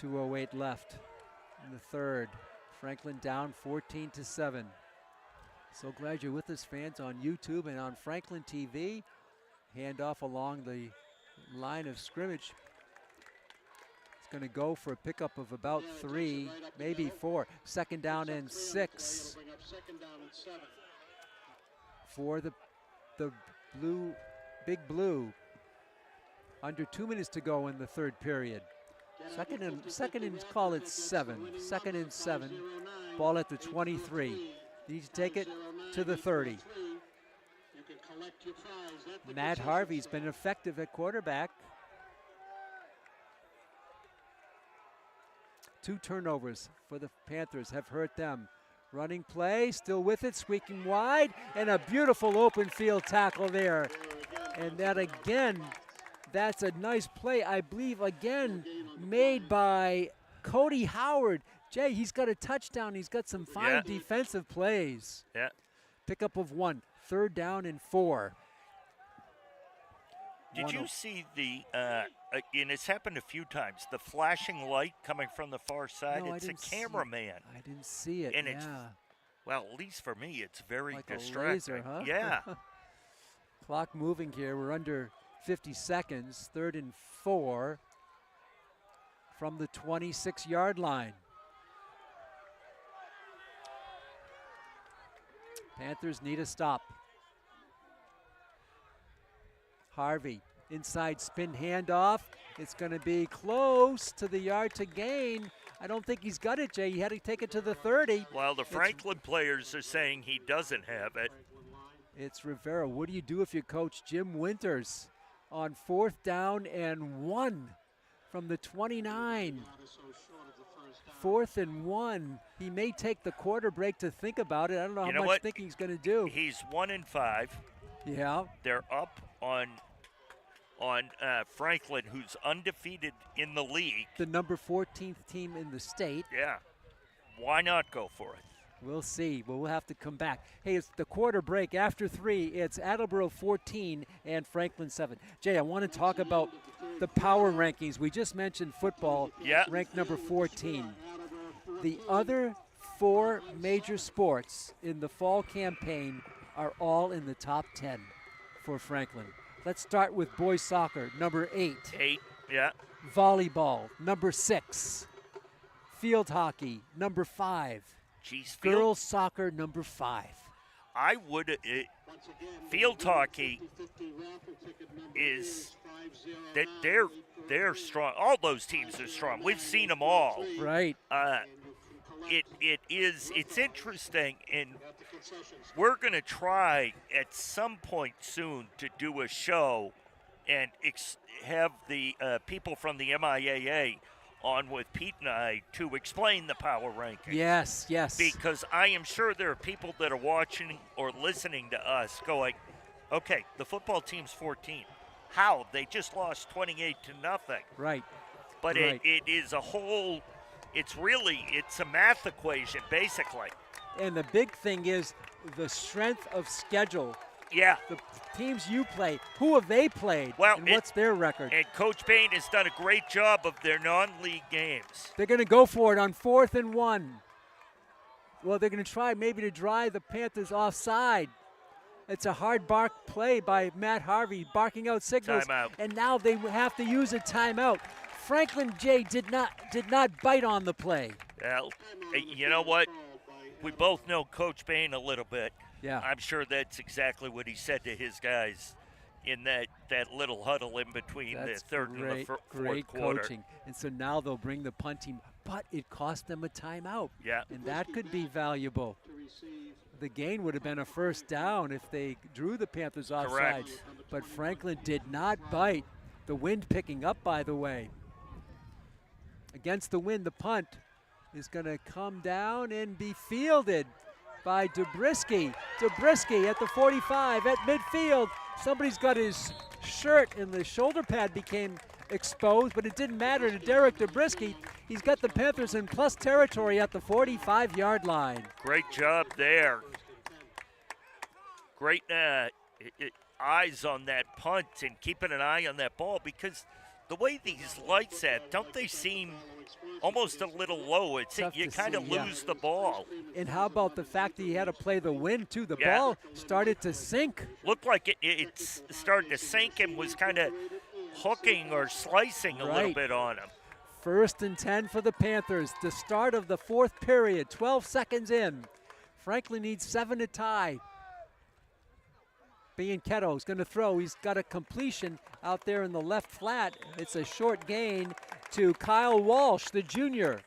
2:08 left in the third. Franklin down 14-7. So glad you're with us, fans, on YouTube and on Franklin TV. Handoff along the line of scrimmage. It's going to go for a pickup of about 3, maybe 4. 2nd down and 6 It'll bring up 2nd down and 7. for the blue, big blue. Under 2 minutes to go in the third period. Second and call it 7. 2nd and 7. Ball at the 23. Needs to take it to the 30. You can collect your prize at the Matt concession Harvey's stand. been effective at quarterback. 2 turnovers for the Panthers have hurt them. Running play, still with it, squeaking wide, and a beautiful open field tackle there. And that again, that's a nice play, I believe, again, made by Cody Howard. Jay, he's got a touchdown. He's got some fine Yeah. defensive plays. Yeah. Pickup of 1, 3rd down and 4. Did you see the, and it's happened a few times, the flashing light coming from the far side? No, I it's a didn't see it. cameraman. I didn't see it, And yeah. it's, well, at least for me, it's very Like a distracting. laser, huh? Yeah. Clock moving here. We're under 50 seconds. 3rd and 4 from the 26-yard line. Panthers need a stop. Harvey, inside spin handoff. It's going to be close to the yard to gain. I don't think he's got it, Jay. He had to take it to the 30. While the Franklin players are saying he doesn't have it. It's Rivera. What do you do if you coach Jim Winters on 4th down and 1 from the 29? 4th and 1. He may take the quarter break to think about it. I don't know You how know much what? thinking he's going to do. He's 1-5. Yeah. They're up on Franklin, who's undefeated in the league. The number 14th team in the state. Yeah. Why not go for it? We'll see. But we'll have to come back. Hey, it's the quarter break. After 3, it's Attleboro 14 and Franklin 7. Jay, I want to talk about the power rankings. We just mentioned football, Yeah. ranked number 14. The other 4 major sports in the fall campaign are all in the top 10 for Franklin. Let's start with boys soccer, number 8. 8, yeah. Volleyball, number 6. Field hockey, number 5. Geez, Girls soccer, number 5. I would, field hockey is, that they're strong. All those teams are strong. We've seen them all. Right. It's interesting, and we're going to try at some point soon to do a show and have the people from the MIAA on with Pete and I to explain the power rankings. Yes, yes. Because I am sure there are people that are watching or listening to us going, okay, the football team's 14. How? They just lost 28-0. Right. But Right. it is a whole, it's a math equation, basically. And the big thing is the strength of schedule. Yeah. The teams you play, who have they played? Well, and what's their record? And Coach Bain has done a great job of their non-league games. They're going to go for it on 4th and 1. Well, they're going to try maybe to drive the Panthers offside. It's a hard bark play by Matt Harvey, barking out signals. Timeout. And now they have to use a timeout. Franklin J did not bite on the play. Well, you know what? We both know Coach Bain a little bit. Yeah. I'm sure that's exactly what he said to his guys in that little huddle in between That's the third and the fourth great quarter. coaching. And so now they'll bring the punt team, but it cost them a timeout. Yeah. And that could be valuable. The gain would have been a 1st down if they drew the Panthers offside. Correct. But Franklin did not bite. The wind picking up, by the way. Against the wind, the punt is going to come down and be fielded. by Dubrisky. Dubrisky at the 45 at midfield. Somebody's got his shirt and the shoulder pad became exposed, but it didn't matter to Derek Dubrisky. He's got the Panthers in plus territory at the 45-yard line. Great job there. Great eyes on that punt and keeping an eye on that ball, because the way these lights at, don't they seem almost a little low? You kind of lose the ball. And how about the fact that he had to play the wind too? The ball started to sink. Looked like it started to sink and was kind of hooking or slicing a little bit on him. 1st and 10 for the Panthers. The start of the 4th period, 12 seconds in. Franklin needs 7 to tie. Bianchetto's going to throw. He's got a completion out there in the left flat. It's a short gain to Kyle Walsh, the junior.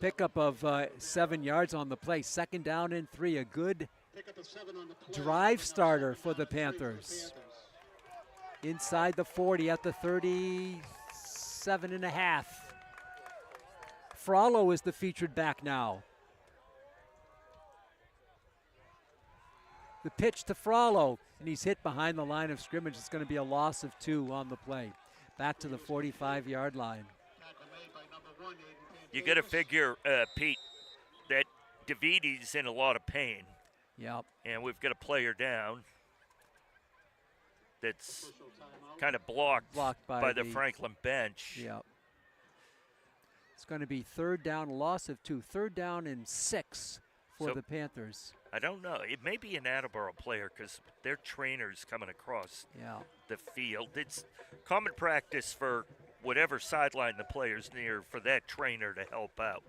Pickup of 7 yards on the play. 2nd down and 3. A good drive starter for the Panthers. Inside the 40 at the 37.5. Frollo is the featured back now. The pitch to Frollo, and he's hit behind the line of scrimmage. It's going to be a loss of 2 on the play. Back to the 45-yard line. You got to figure, Pete, that DeVito's in a lot of pain. Yep. And we've got a player down that's kind of blocked by the Franklin bench. Yep. It's going to be 3rd down, loss of 2. 3rd down and 6 for the Panthers. I don't know. It may be an Attleboro player because their trainer's coming across the field. It's common practice for whatever sideline the player's near for that trainer to help out.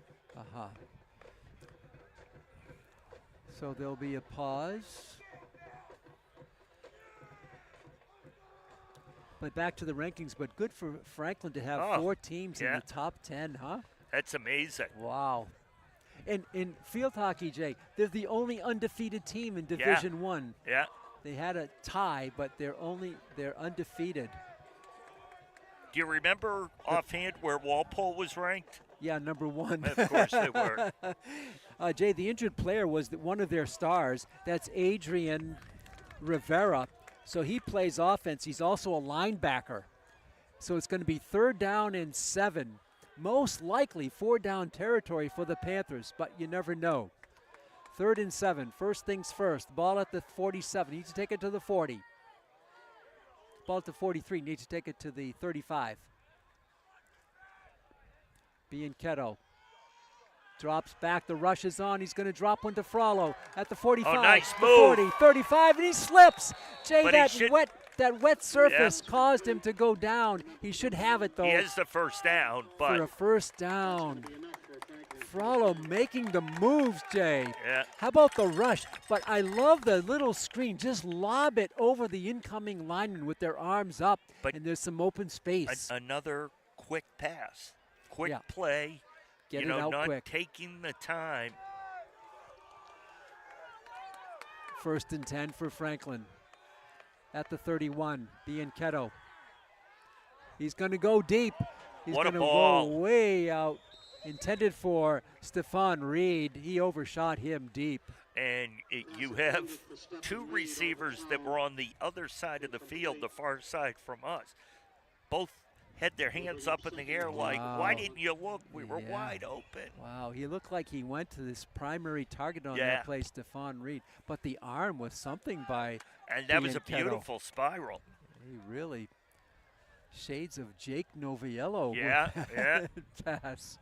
So there'll be a pause. But back to the rankings, but good for Franklin to have 4 teams in the top 10, huh? That's amazing. Wow. And in field hockey, Jay, they're the only undefeated team in Division One. Yeah. They had a tie, but they're undefeated. Do you remember offhand where Walpole was ranked? Yeah, number 1. Of course they were. Jay, the injured player was one of their stars. That's Adrian Rivera. So he plays offense. He's also a linebacker. So it's going to be 3rd down and 7. Most likely 4-down territory for the Panthers, but you never know. 3rd and 7. First things first. Ball at the 47. Needs to take it to the 40. Ball at the 43. Needs to take it to the 35. Bianchetto drops back. The rush is on. He's going to drop one to Frollo at the 45. Oh, nice the move. 40, 35, and he slips. Jay, But that wet surface caused him to go down. He should have it, though. He has the first down, but for a first down. Frollo making the moves, Jay. Yeah. How about the rush? But I love the little screen. Just lob it over the incoming lineman with their arms up, and there's some open space. Another quick pass, quick play. Get it out not quick. taking the time. 1st and 10 for Franklin. At the 31, Bianchetto. He's going to go deep. He's What a going to ball. go way out. Intended for Stephon Reed. He overshot him deep. And you have 2 receivers that were on the other side of the field, the far side from us. Both had their hands up in the air like, why didn't you look? We were wide open. Wow, he looked like he went to this primary target on that play, Stephon Reed. But the arm was something by And that was a Bianchetto. beautiful spiral. He really, shades of Jake Noviello. with Yeah. that pass.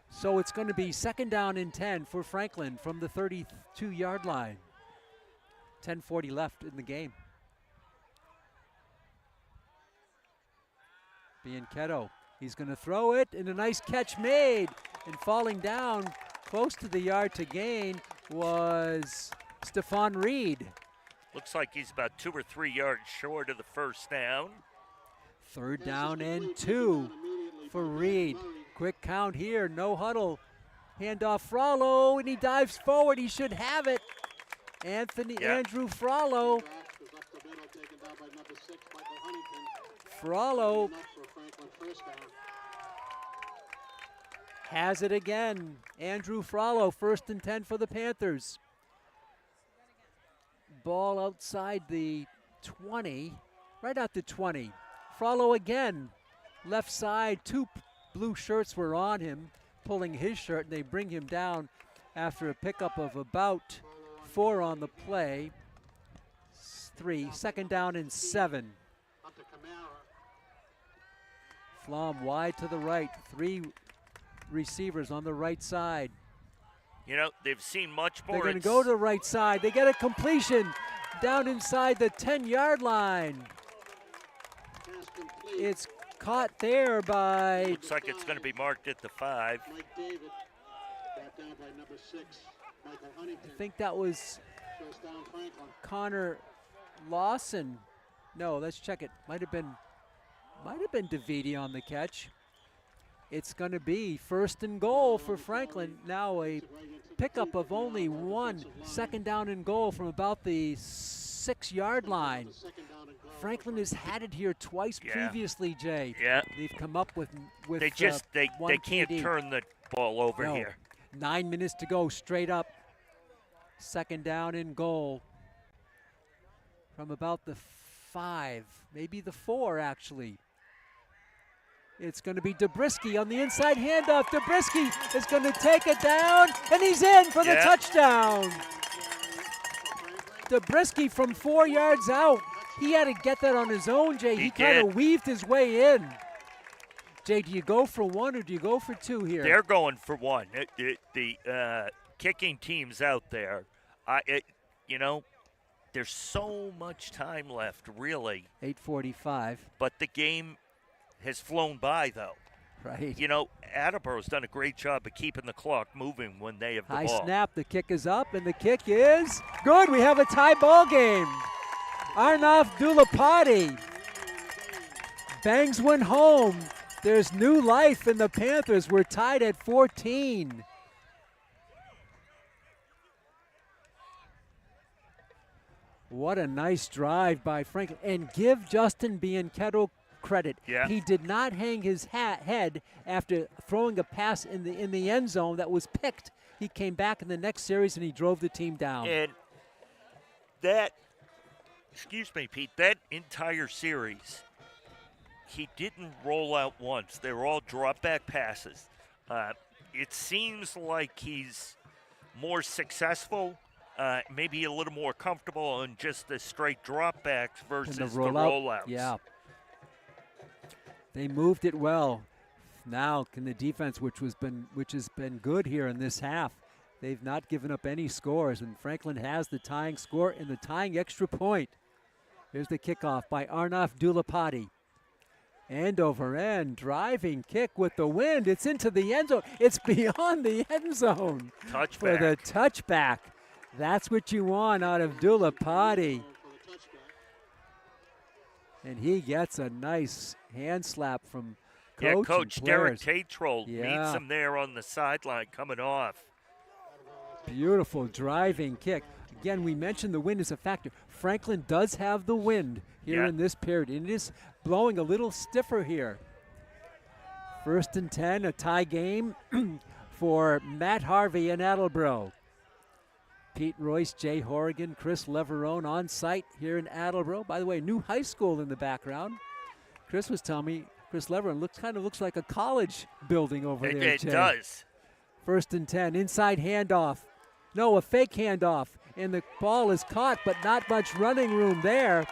So it's going to be 2nd down and 10 for Franklin from the 32-yard line. 10:40 left in the game. Bianchetto, he's going to throw it, and a nice catch made. And falling down close to the yard to gain was Stephon Reed. Looks like he's about 2 or 3 yards short of the first down. 3rd down and 2 for Reed. Quick count here, no huddle. Handoff Frollo, and he dives forward. He should have it. Andrew Frollo. Frollo has it again. Andrew Frollo, 1st and 10 for the Panthers. Ball outside the 20, right at the 20. Frollo again, left side. 2 blue shirts were on him, pulling his shirt, and they bring him down after a pickup of about 4 on the play. 3, 2nd down and 7. Up to Kamara. Flom wide to the right, 3 receivers on the right side. You know, they've seen much more. They're going to go to the right side. They get a completion down inside the 10-yard line. Pass complete. It's caught there by Looks like it's going to be marked at the 5. Mike David. Brought down by number 6, Michael Huntington. I think that was First down, Franklin. Connor Lawson. No, let's check it. Might have been DeViti on the catch. It's going to be 1st and goal for Franklin. Now a pickup of only 1, 2nd down and goal from about the 6-yard line. Second down and goal. Franklin has had it here twice Yeah. previously, Jay. Yeah. They've come up with They just they one can't TD. turn the ball over No. here. 9 minutes to go, straight up. 2nd down and goal from about the 5, maybe the 4 actually. It's going to be Dobrisky on the inside handoff. Dobrisky is going to take it down, and he's in for the Yeah. touchdown. Dobrisky from 4 yards out. He had to get that on his own, Jay. He He kind did. of weaved his way in. Jay, do you go for 1 or do you go for 2 here? They're going for 1. The kicking teams out there, you know, there's so much time left, really. 8:45, But the game has flown by, though. right? You know, Attleboro's done a great job of keeping the clock moving when they have the High ball. snap, the kick is up, and the kick is good. We have a tie ball game. Arnav Dulapati bangs one home. There's new life in the Panthers. We're tied at 14. What a nice drive by Franklin. And give Justin Bianchetto credit. Yeah. He did not hang his head after throwing a pass in the end zone that was picked. He came back in the next series and he drove the team down. And that, excuse me, Pete, that entire series, he didn't roll out once. They were all drop back passes. It seems like he's more successful, maybe a little more comfortable on just the straight drop backs versus the rollouts. Yeah. They moved it well. Now can the defense, which has been good here in this half, they've not given up any scores, and Franklin has the tying score and the tying extra point. Here's the kickoff by Arnav Dulapati. End over end, driving kick with the wind. It's into the end zone. It's beyond the end zone for Touchback. the touchback. That's what you want out of Dulapati. For the touchback. And he gets a nice hand slap from coach. Yeah, and Coach Derek players. Tatrell Yeah. meets him there on the sideline coming off. Beautiful driving kick. Again, we mentioned the wind is a factor. Franklin does have the wind here Yeah. in this period, and it is blowing a little stiffer here. 1st and 10, a tie game for Matt Harvey and Attleboro. Pete Royce, Jay Horrigan, Chris Leverone on site here in Attleboro. By the way, new high school in the background. Chris was telling me, Chris Leverone kind of looks like a college building over there, It Jay. does. 1st and 10, inside handoff. No, a fake handoff. And the ball is caught, but not much running room there.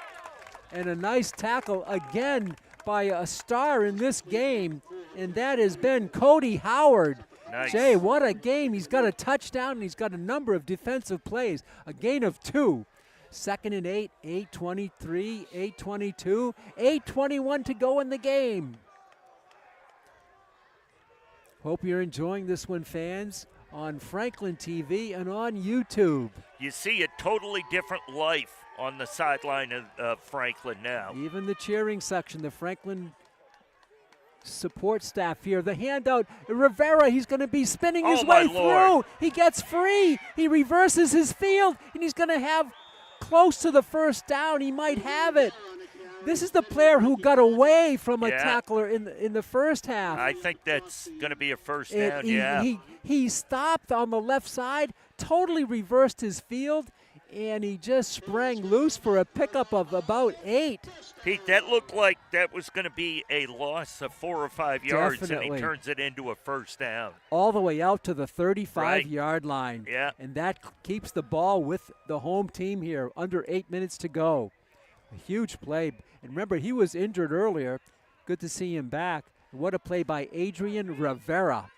And a nice tackle again by a star in this game, and that has been Cody Howard. Nice. Jay, what a game. He's got a touchdown, and he's got a number of defensive plays. A gain of 2. 2nd and 8, 8:23, 8:22, 8:21 to go in the game. Hope you're enjoying this one, fans, on Franklin TV and on YouTube. You see a totally different life on the sideline of Franklin now. Even the cheering section, the Franklin support staff here. The handout, Rivera, he's going to be spinning his Oh, my way Lord. through. He gets free. He reverses his field, and he's going to have close to the 1st down. He might have it. This is the player who got away from a Yeah. tackler in the first half. I think that's going to be a first And down, yeah. he stopped on the left side, totally reversed his field, and he just sprang loose for a pickup of about 8. Pete, that looked like that was going to be a loss of 4 or 5 yards, and Definitely. he turns it into a first down. All the way out to the Right. 35-yard line. Yeah. And that keeps the ball with the home team here, under 8 minutes to go. A huge play. And remember, he was injured earlier. Good to see him back. What a play by Adrian Rivera.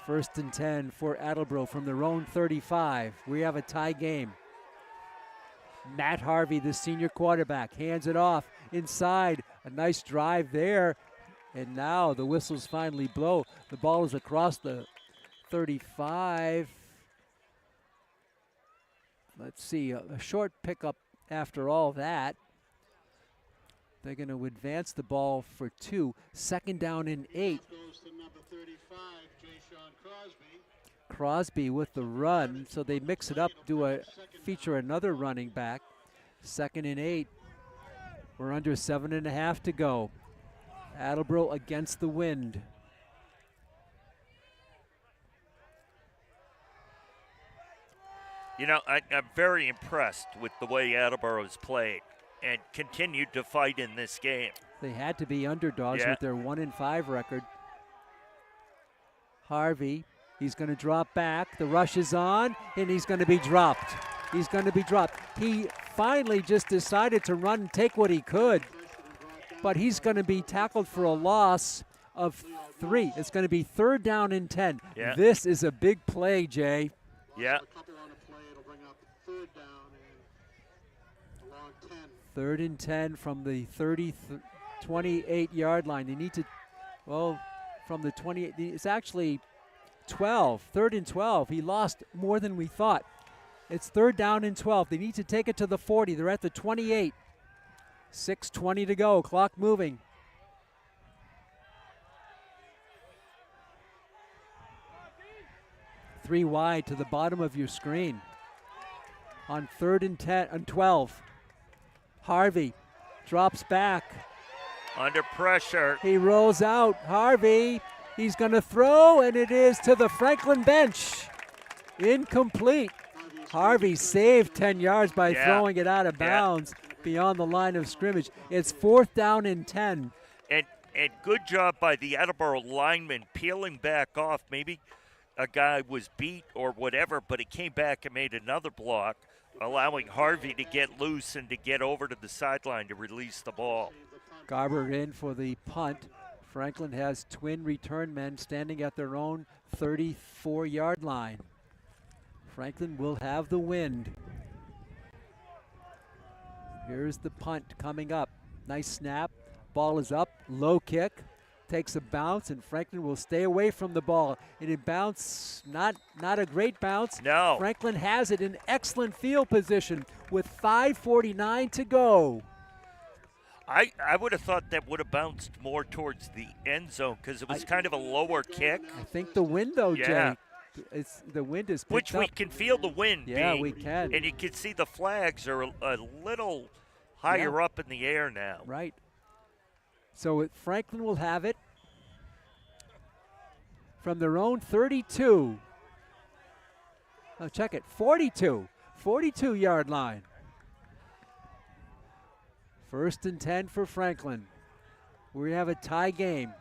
1st and 10 for Attleboro from their own 35. We have a tie game. Matt Harvey, the senior quarterback, hands it off inside. A nice drive there. And now the whistles finally blow. The ball is across the 35. Let's see, a short pickup after all that. They're going to advance the ball for 2. 2nd down and 8. Goes to number 35, Jayshawn Crosby. Crosby with the run, so they mix it up, feature another running back. 2nd and 8. We're under 7.5 to go. Attleboro against the wind. You know, I'm very impressed with the way Attleboro's played and continued to fight in this game. They had to be underdogs Yeah. with their 1-5 record. Harvey, he's going to drop back. The rush is on, and he's going to be dropped. He's going to be dropped. He finally just decided to run and take what he could, but he's going to be tackled for a loss of 3. It's going to be 3rd down and 10. Yeah. This is a big play, Jay. Yeah. A couple on the play, it'll bring up 3rd down and a long 10. 3rd and 10 from the 28-yard line. They need to, from the 28, it's actually 12, 3rd and 12. He lost more than we thought. It's 3rd down and 12. They need to take it to the 40. They're at the 28. 6:20 to go, clock moving. Three wide to the bottom of your screen. On 3rd and 10 and 12. Harvey drops back. Under pressure. He rolls out. Harvey, he's going to throw, and it is to the Franklin bench. Incomplete. Harvey saved 10 yards by Yeah. throwing it out of bounds beyond the line of scrimmage. It's 4th down and 10. And good job by the Attleboro lineman peeling back off. Maybe a guy was beat or whatever, but he came back and made another block, allowing Harvey to get loose and to get over to the sideline to release the ball. Garber in for the punt. Franklin has twin return men standing at their own 34-yard line. Franklin will have the wind. Here's the punt coming up. Nice snap. Ball is up. Low kick. Takes a bounce, and Franklin will stay away from the ball. It bounce, not a great bounce. No. Franklin has it in excellent field position with 5:49 to go. I would have thought that would have bounced more towards the end zone because it was kind of a lower kick. I think the wind, though, Yeah. Jay, the wind is picked Which up. we can feel the wind Yeah, being, we can. And you can see the flags are a little higher up in the air now. Right. So Franklin will have it from their own 32. Oh, check it, 42-yard line. 1st and 10 for Franklin. We have a tie game.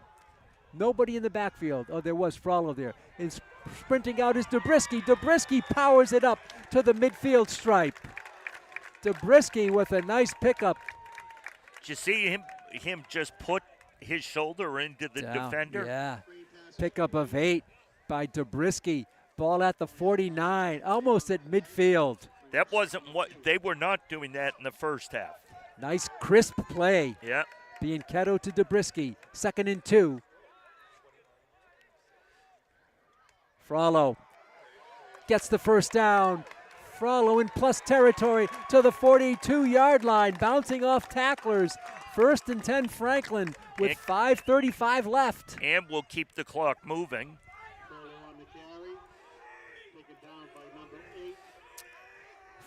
Nobody in the backfield. Oh, there was Frollo there. Is sprinting out is Dobrisky. Dobrisky powers it up to the midfield stripe. Dobrisky with a nice pickup. Did you see him just put his shoulder into the Down. defender? Yeah. Pickup of 8 by Dobrisky. Ball at the 49, almost at midfield. That wasn't what they were not doing that in the first half. Nice crisp play. Yeah. Bianchetto to Dobrisky. 2nd and 2. Frollo gets the first down. Frollo in plus territory to the 42-yard line, bouncing off tacklers. 1st and 10 Franklin with 5:35 left. And we'll keep the clock moving. Frollo on the carry. Taken down by number 8.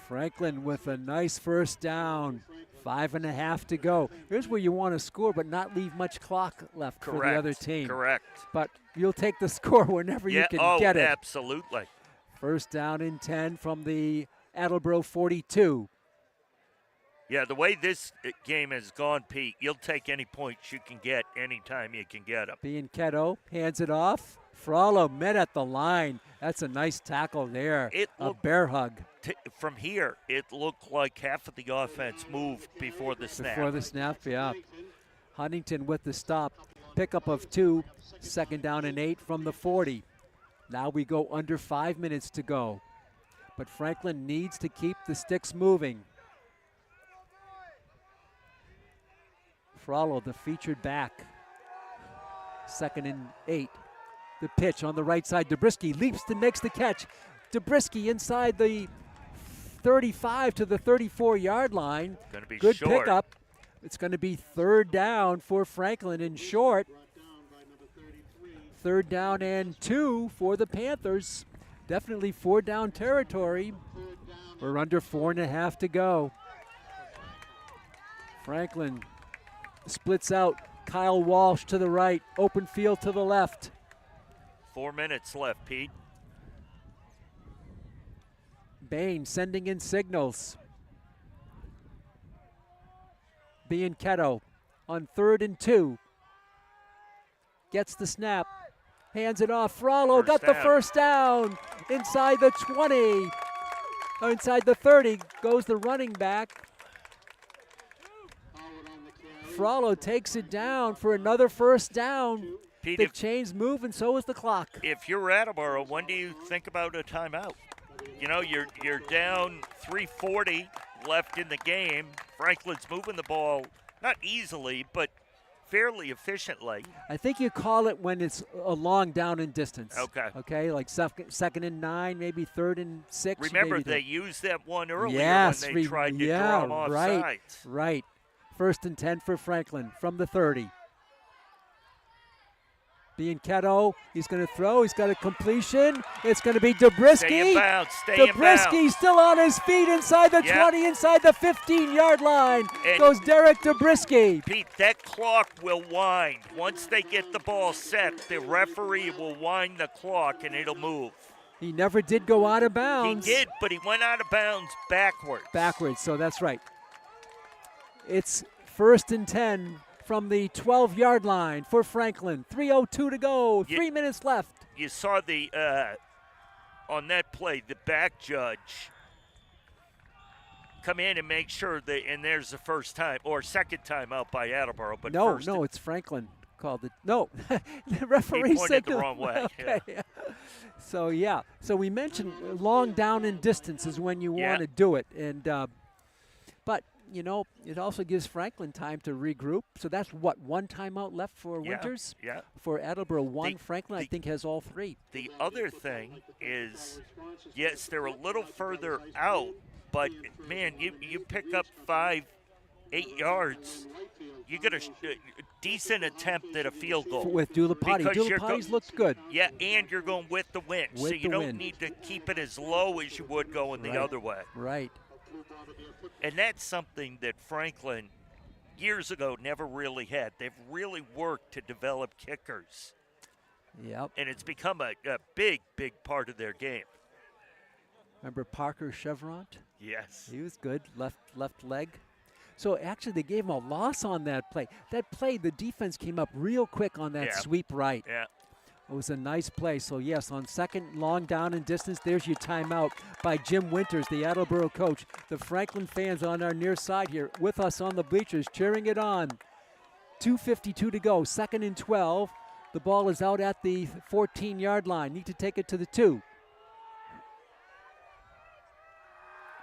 Franklin with a nice first down. 5.5 to go. Here's where you want to score, but not leave much clock left for the other team. Correct. But you'll take the score whenever you can get it. Absolutely. First down and 10 from the Attleboro 42. Yeah, the way this game has gone, Pete, you'll take any points you can get anytime you can get them. Bianchetto hands it off. Frollo met at the line. That's a nice tackle there. A bear hug. From here, it looked like half of the offense moved before the snap. Before the snap, yeah. Huntington with the stop. Pickup of 2. Second down and 8 from the 40. Now we go under 5 minutes to go. But Franklin needs to keep the sticks moving. Frollo, the featured back. Second and 8. The pitch on the right side. Dobrisky leaps and makes the catch. Dobrisky inside the 35 to the 34-yard line. Gonna be good short. pickup. It's going to be third down for Franklin in short. Third down and 2 for the Panthers. Definitely 4-down territory. We're under 4.5 to go. Franklin splits out. Kyle Walsh to the right. Open field to the left. 4 minutes left, Pete. Bain sending in signals. Bianchetto on 3rd and 2. Gets the snap. Hands it off. Frollo got the first down. Inside the 20. Inside the 30 goes the running back. Frollo takes it down for another first down. Pete, The chain's move, and so is the clock. if you're Attleboro, when do you think about a timeout? You know, you're down 3:40 left in the game. Franklin's moving the ball, not easily, but fairly efficiently. I think you call it when it's a long down and distance. Okay. Okay, like second and 9, maybe 3rd and 6. Remember, maybe they used that one earlier yes, when they tried to draw him off right, sides. right. 1st and 10 for Franklin from the 30. Bianchetto, he's going to throw. He's got a completion. It's going to be Dobrisky. Stay in bounds. Stay in bounds. Dobrisky still on his feet inside the 20, inside the 15-yard line. And goes Derek Dobrisky. Pete, that clock will wind. Once they get the ball set, the referee will wind the clock and it'll move. He never did go out of bounds. He did, but he went out of bounds backwards. Backwards, so that's right. It's 1st and 10 from the 12-yard line for Franklin. 3:02 to go, 3 minutes left. You saw the on that play, the back judge come in and make sure that, and there's the first time or second time out by Attleboro, but No, first it's Franklin called it. No, the referee he pointed the signaled. wrong way. Okay. Yeah. So we mentioned long down and distance is when you want to do it, and but you know it also gives Franklin time to regroup. So that's what, one timeout left for Winters. Yeah. For Attleboro, one. Franklin I think has all 3. The other thing is, yes, they're a little further out, but man, you pick up 5-8 yards, you get a decent attempt at a field goal. With Dulapati. Dulapati's looked good. Yeah, and you're going with the wind, With so you the don't wind. need to keep it as low as you would going the other way. Right. And that's something that Franklin years ago never really had. They've really worked to develop kickers. Yep. And it's become a big, big part of their game. Remember Parker Chevront? Yes. He was good, left leg. So actually they gave him a loss on that play. That play, the defense came up real quick on that sweep right. Yeah. It was a nice play. So yes, on second long down and distance, there's your timeout by Jim Winters, the Attleboro coach. The Franklin fans on our near side here with us on the bleachers cheering it on. 2:52 to go, 2nd and 12. The ball is out at the 14-yard line. Need to take it to the 2.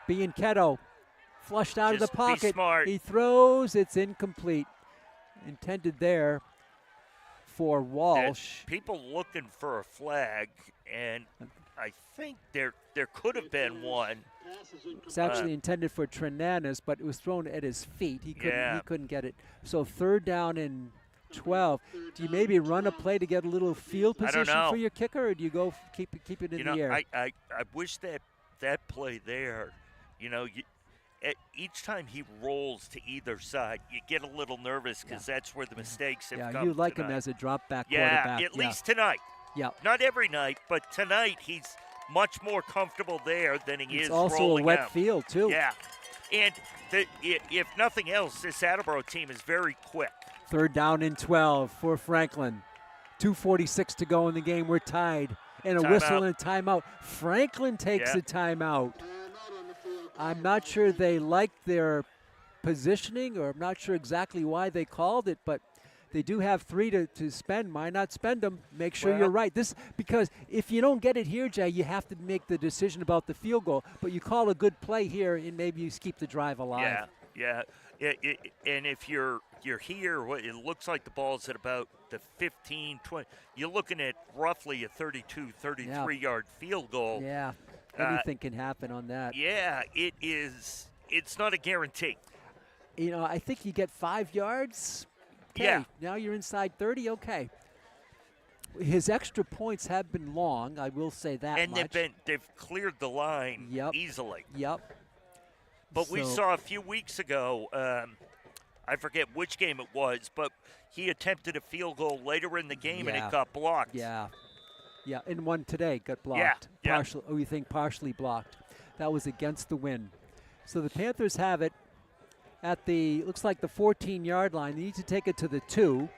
Bianchetto flushed out of the Just be pocket. smart. He throws. It's incomplete. Intended there for Walsh. People looking for a flag, and I think there could have been one. It's actually intended for Trenanis, but it was thrown at his feet. He couldn't get it. So 3rd down and 12. Do you maybe run a play to get a little field position for your kicker, or do you go keep it in the air? I wish that play there, each time he rolls to either side, you get a little nervous because that's where the mistakes have come. Yeah, you like tonight. him as a drop back yeah, quarterback. at least tonight. Yeah. Not every night, but tonight he's much more comfortable there than he is It's also rolling a wet out. field, too. Yeah. And if nothing else, this Attleboro team is very quick. 3rd down and 12 for Franklin. 2:46 to go in the game. We're tied. And a whistle and a timeout. Franklin takes a timeout. I'm not sure they liked their positioning, or I'm not sure exactly why they called it, but they do have 3 to spend. Why not spend them? Make sure you're right. Because if you don't get it here, Jay, you have to make the decision about the field goal. But you call a good play here, and maybe you keep the drive alive. Yeah. And if you're here, it looks like the ball's at about the 15, 20. You're looking at roughly a 32, 33-yard field goal. Yeah, anything can happen on that. Yeah, it is. It's not a guarantee. I think you get 5 yards. Okay, yeah. Now you're inside 30. Okay. His extra points have been long. I will say that and much. they've cleared the line easily. Yep. But we saw a few weeks ago. I forget which game it was, but he attempted a field goal later in the game and it got blocked. Yeah, and one today got blocked. Yeah. We think partially blocked. That was against the wind. So the Panthers have it at looks like the 14-yard line. They need to take it to the 2.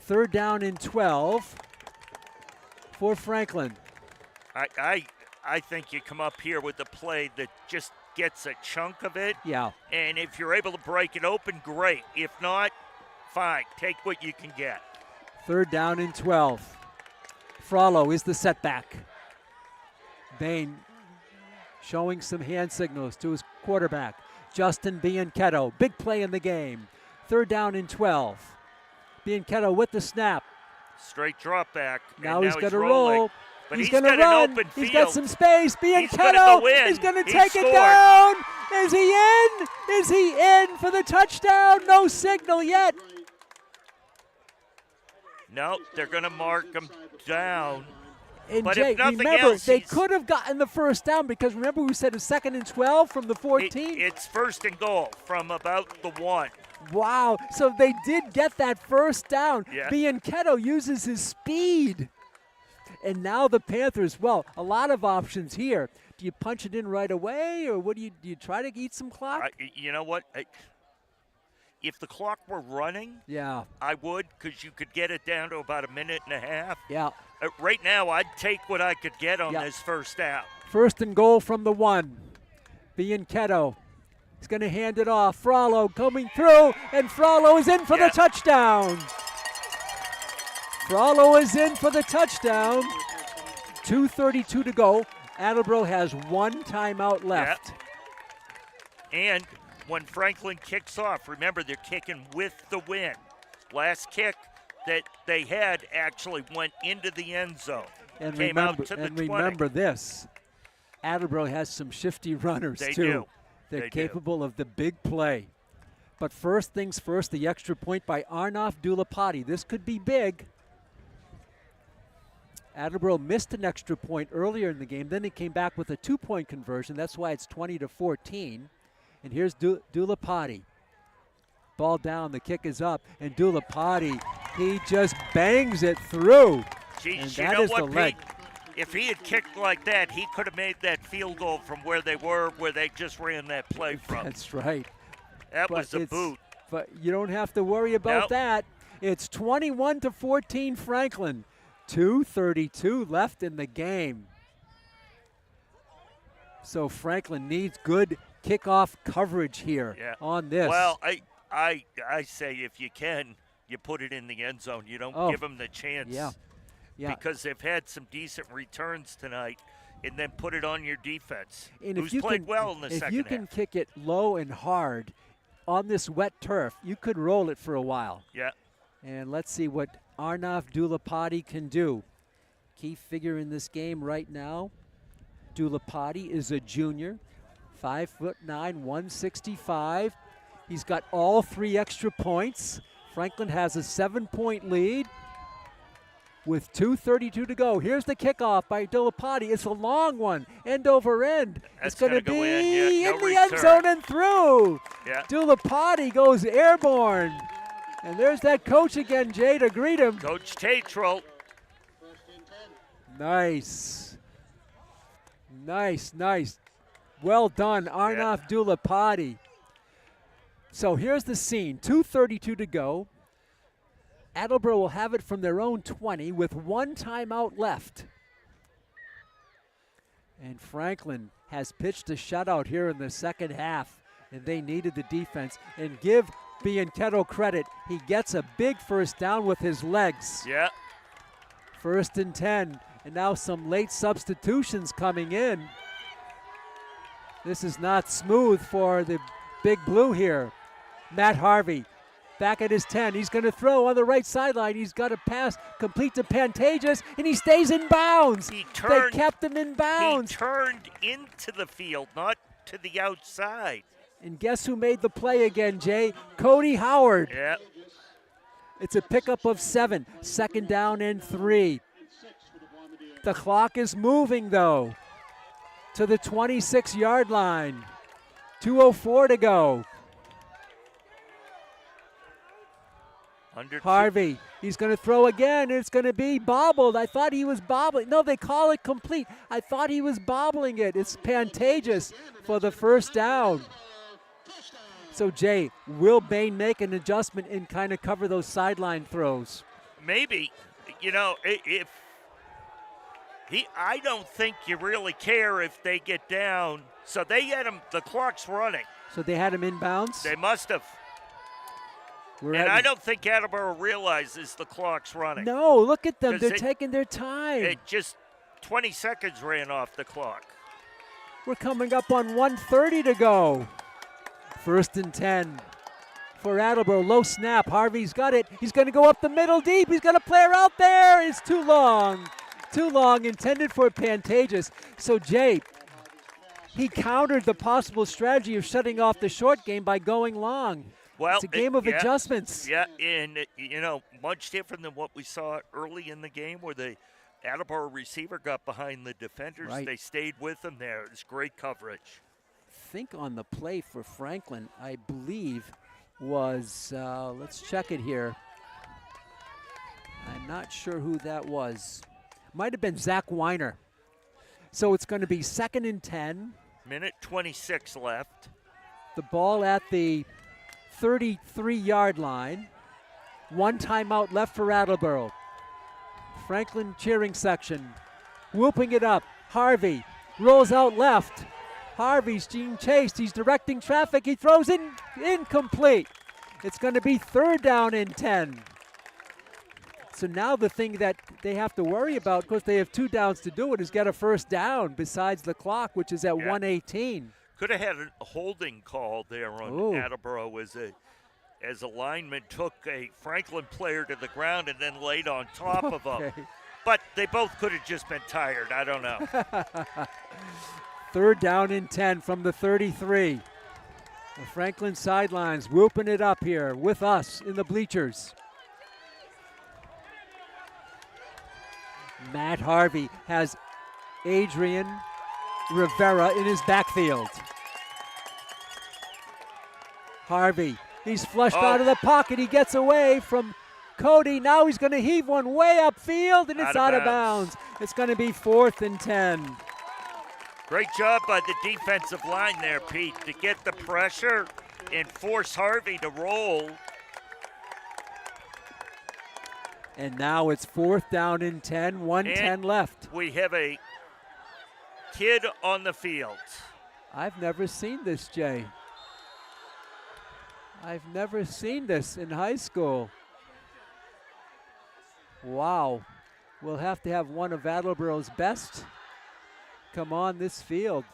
3rd down and 12 for Franklin. I think you come up here with a play that just gets a chunk of it. Yeah. And if you're able to break it open, great. If not, fine. Take what you can get. 3rd down and 12. Frollo is the setback. Bain showing some hand signals to his quarterback, Justin Bianchetto. Big play in the game. 3rd down and 12. Bianchetto with the snap. Straight drop back. Now he's going to rolling. roll. But he's going to run. An open he's field. Got some space. Bianchetto is going to take it down. Is he in? Is he in for the touchdown? No signal yet. No, they're going to mark him down. And but Jay, if nothing remember, else, they could have gotten the 1st down because remember we said a 2nd and 12 from the 14? It's 1st and goal from about the 1. Wow. So they did get that 1st down. Yeah. Bianchetto uses his speed. And now the Panthers, a lot of options here. Do you punch it in right away, or what do you try to eat some clock? You know what? If the clock were running, I would, because you could get it down to about a minute and a half. Yeah. Right now, I'd take what I could get on this 1st down. 1st and goal from the 1. Bianchetto is going to hand it off. Frollo coming through, and Frollo is in for the touchdown. Frollo is in for the touchdown. 2:32 to go. Attleboro has 1 timeout left. And when Franklin kicks off, remember they're kicking with the wind. Last kick that they had actually went into the end zone. And came remember, out to the 20. Remember this, Attleboro has some shifty runners they too. Do. They're capable of the big play. But first things first, the extra point by Arnav Dulapati. This could be big. Attleboro missed an extra point earlier in the game. Then he came back with a 2-point conversion. That's why it's 20-14. And here's Dulapati. Ball down, the kick is up, and Dulapati, he just bangs it through. Jeez, and you that know is what, the leg. If he had kicked like that, he could have made that field goal from where they were, where they just ran that play from. That's right. That was a boot. But you don't have to worry about that. It's 21-14 Franklin. 2:32 left in the game. So Franklin needs good kickoff coverage here on this. Well, I say if you can, you put it in the end zone. You don't give them the chance. Yeah. Because they've had some decent returns tonight, and then put it on your defense, and who's played well in the second half. If you can kick it low and hard on this wet turf, you could roll it for a while. Yeah. And let's see what Arnav Dulapati can do. Key figure in this game right now. Dulapati is a junior, 5'9", 165. He's got all 3 extra points. Franklin has a 7-point lead. with 2:32 to go. Here's the kickoff by Dilapati. It's a long one, end over end. That's it's going to gonna go be in, no the end return. zone and through. Yeah. Dilapati goes airborne. And there's that coach again, Jay, to greet him. Coach Tatro. Nice. Nice, nice. Well done, Arnav Dulapati. So here's the scene, 2:32 to go. Attleboro will have it from their own 20 with one timeout left. And Franklin has pitched a shutout here in the second half, and they needed the defense. And give Bianchetto credit, he gets a big first down with his legs. Yeah. 1st and 10, and now some late substitutions coming in. This is not smooth for the Big Blue here. Matt Harvey back at his 10. He's going to throw on the right sideline. He's got a pass complete to Pantages, and he stays in bounds. They kept him in bounds. He turned into the field, not to the outside. And guess who made the play again, Jay? Cody Howard. Yeah. It's a pickup of 7. 2nd down and 3. The clock is moving, though, to the 26-yard line. 2:04 to go. Harvey, he's going to throw again, and it's going to be bobbled. I thought he was bobbling. No, they call it complete. I thought he was bobbling it. It's Pantages for the first down. So, Jay, will Bain make an adjustment and kind of cover those sideline throws? Maybe. You know, I don't think you really care if they get down. So they had him, the clock's running. So they had him inbounds? They must have. I don't think Attleboro realizes the clock's running. No, look at them. They're taking their time. It just 20 seconds ran off the clock. We're coming up on 1:30 to go. 1st and 10 for Attleboro. Low snap. Harvey's got it. He's going to go up the middle deep. He's got a player out there. It's too long. Too long. Intended for Pantages. So, Jay, he countered the possible strategy of shutting off the short game by going long. Well, it's a game of adjustments. Yeah, and, you know, much different than what we saw early in the game where the Attleboro receiver got behind the defenders. Right. They stayed with them there. It was great coverage. I think on the play for Franklin, I believe, was, let's check it here. I'm not sure who that was. Might have been Zach Weiner. So it's going to be 2nd and 10. Minute 26 left. The ball at the 33-yard line. One timeout left for Attleboro. Franklin cheering section. Whooping it up. Harvey rolls out left. Harvey's being chased. He's directing traffic. He throws in incomplete. It's going to be 3rd down and 10. So now the thing that they have to worry about, because they have 2 downs to do it, is get a first down besides the clock, which is at 1:18. Could have had a holding call there on Attleboro as a lineman took a Franklin player to the ground and then laid on top of him. But they both could have just been tired. I don't know. 3rd down and 10 from the 33. The Franklin sidelines whooping it up here with us in the bleachers. Matt Harvey has Adrian Rivera in his backfield. Harvey, he's flushed out of the pocket. He gets away from Cody. Now he's going to heave one way upfield, and it's out of bounds. It's going to be 4th and 10. Great job by the defensive line there, Pete, to get the pressure and force Harvey to roll. And now it's 4th down and 10, 1:10 left. We have a kid on the field. I've never seen this, Jay. I've never seen this in high school. Wow. We'll have to have one of Attleboro's best come on this field.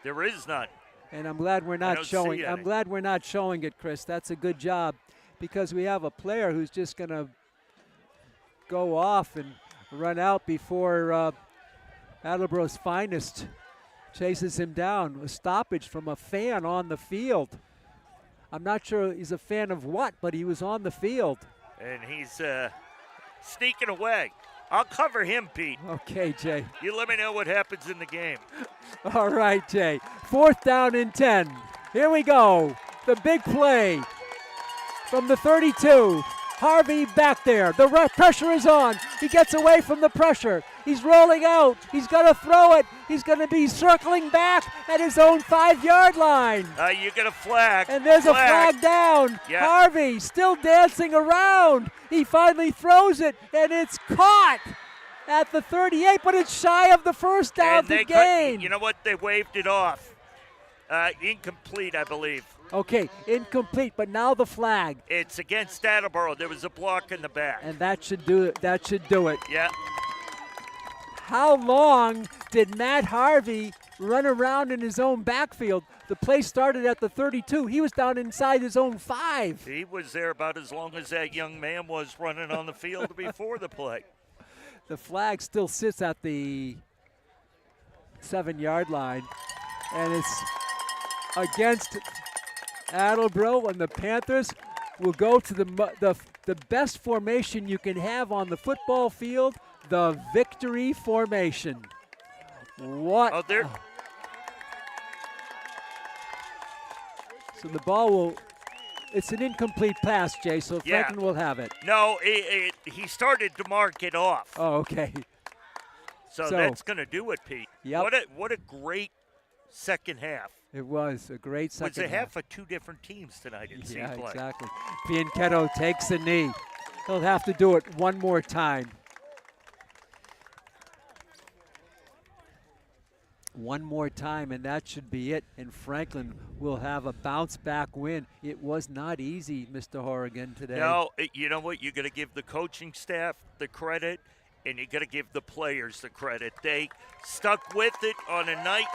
There is none. And I'm glad we're not showing. I'm glad we're not showing it, Chris. That's a good job, because we have a player who's just going to go off and run out before Attleboro's finest chases him down. A stoppage from a fan on the field. I'm not sure he's a fan of what, but he was on the field. And he's sneaking away. I'll cover him, Pete. Okay, Jay. You let me know what happens in the game. All right, Jay. 4th down and 10. Here we go. The big play from the 32. Harvey back there. The pressure is on. He gets away from the pressure. He's rolling out. He's going to throw it. He's going to be circling back at his own 5-yard line. You get a flag. And there's a flag down. Yeah. Harvey still dancing around. He finally throws it, and it's caught at the 38, but it's shy of the first down And to they gain. you know what? They waved it off. Incomplete, I believe. Okay, incomplete, but now the flag. It's against Attleboro. There was a block in the back. And that should do it. That should do it. Yeah. How long did Matt Harvey run around in his own backfield? The play started at the 32. He was down inside his own 5. He was there about as long as that young man was running on the field before the play. The flag still sits at the 7-yard line, and it's against Attleboro, and the Panthers will go to the best formation you can have on the football field, the victory formation. What? Oh, there. So the ball will. It's an incomplete pass, Jay, so Yeah. Franklin will have it. No, he started to mark it off. Oh, okay. So So- that's going to do it, Pete. Yep. What a great second half. It was a great It was second a half of two different teams tonight, it Yeah, seems like. exactly. Bianchetto takes a knee. He'll have to do it one more time. One more time, and that should be it. And Franklin will have a bounce-back win. It was not easy, Mr. Horrigan, today. No, you know what? You got to give the coaching staff the credit, and you got to give the players the credit. They stuck with it on a night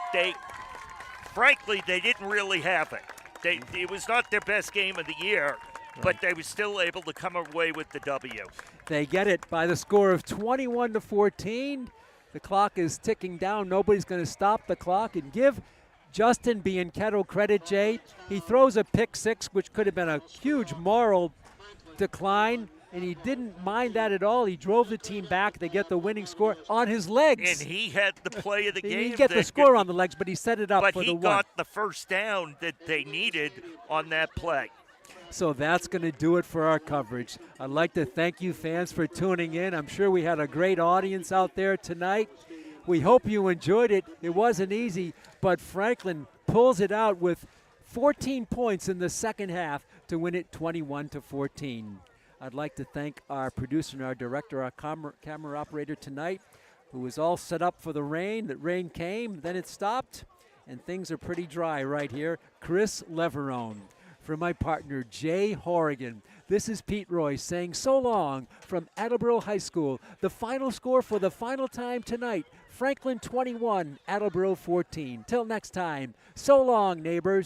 frankly, they didn't really have it. It was not their best game of the year, but they were still able to come away with the W. They get it by the score of 21-14. The clock is ticking down. Nobody's going to stop the clock. And give Justin Bianchetto credit, Jay. He throws a pick 6, which could have been a huge moral decline, and he didn't mind that at all. He drove the team back. They get the winning score on his legs. And he had the play of the He game. didn't get the score on the legs, but he set it up But for he the one. got the first down that they needed on that play. So that's going to do it for our coverage. I'd like to thank you fans for tuning in. I'm sure we had a great audience out there tonight. We hope you enjoyed it. It wasn't easy, but Franklin pulls it out with 14 points in the second half to win it 21-14. I'd like to thank our producer and our director, our camera operator tonight, who was all set up for the rain. The rain came, then it stopped, and things are pretty dry right here. Chris Leverone. For my partner, Jay Horrigan, this is Pete Royce saying so long from Attleboro High School. The final score for the final time tonight, Franklin 21, Attleboro 14. Till next time, so long, neighbors.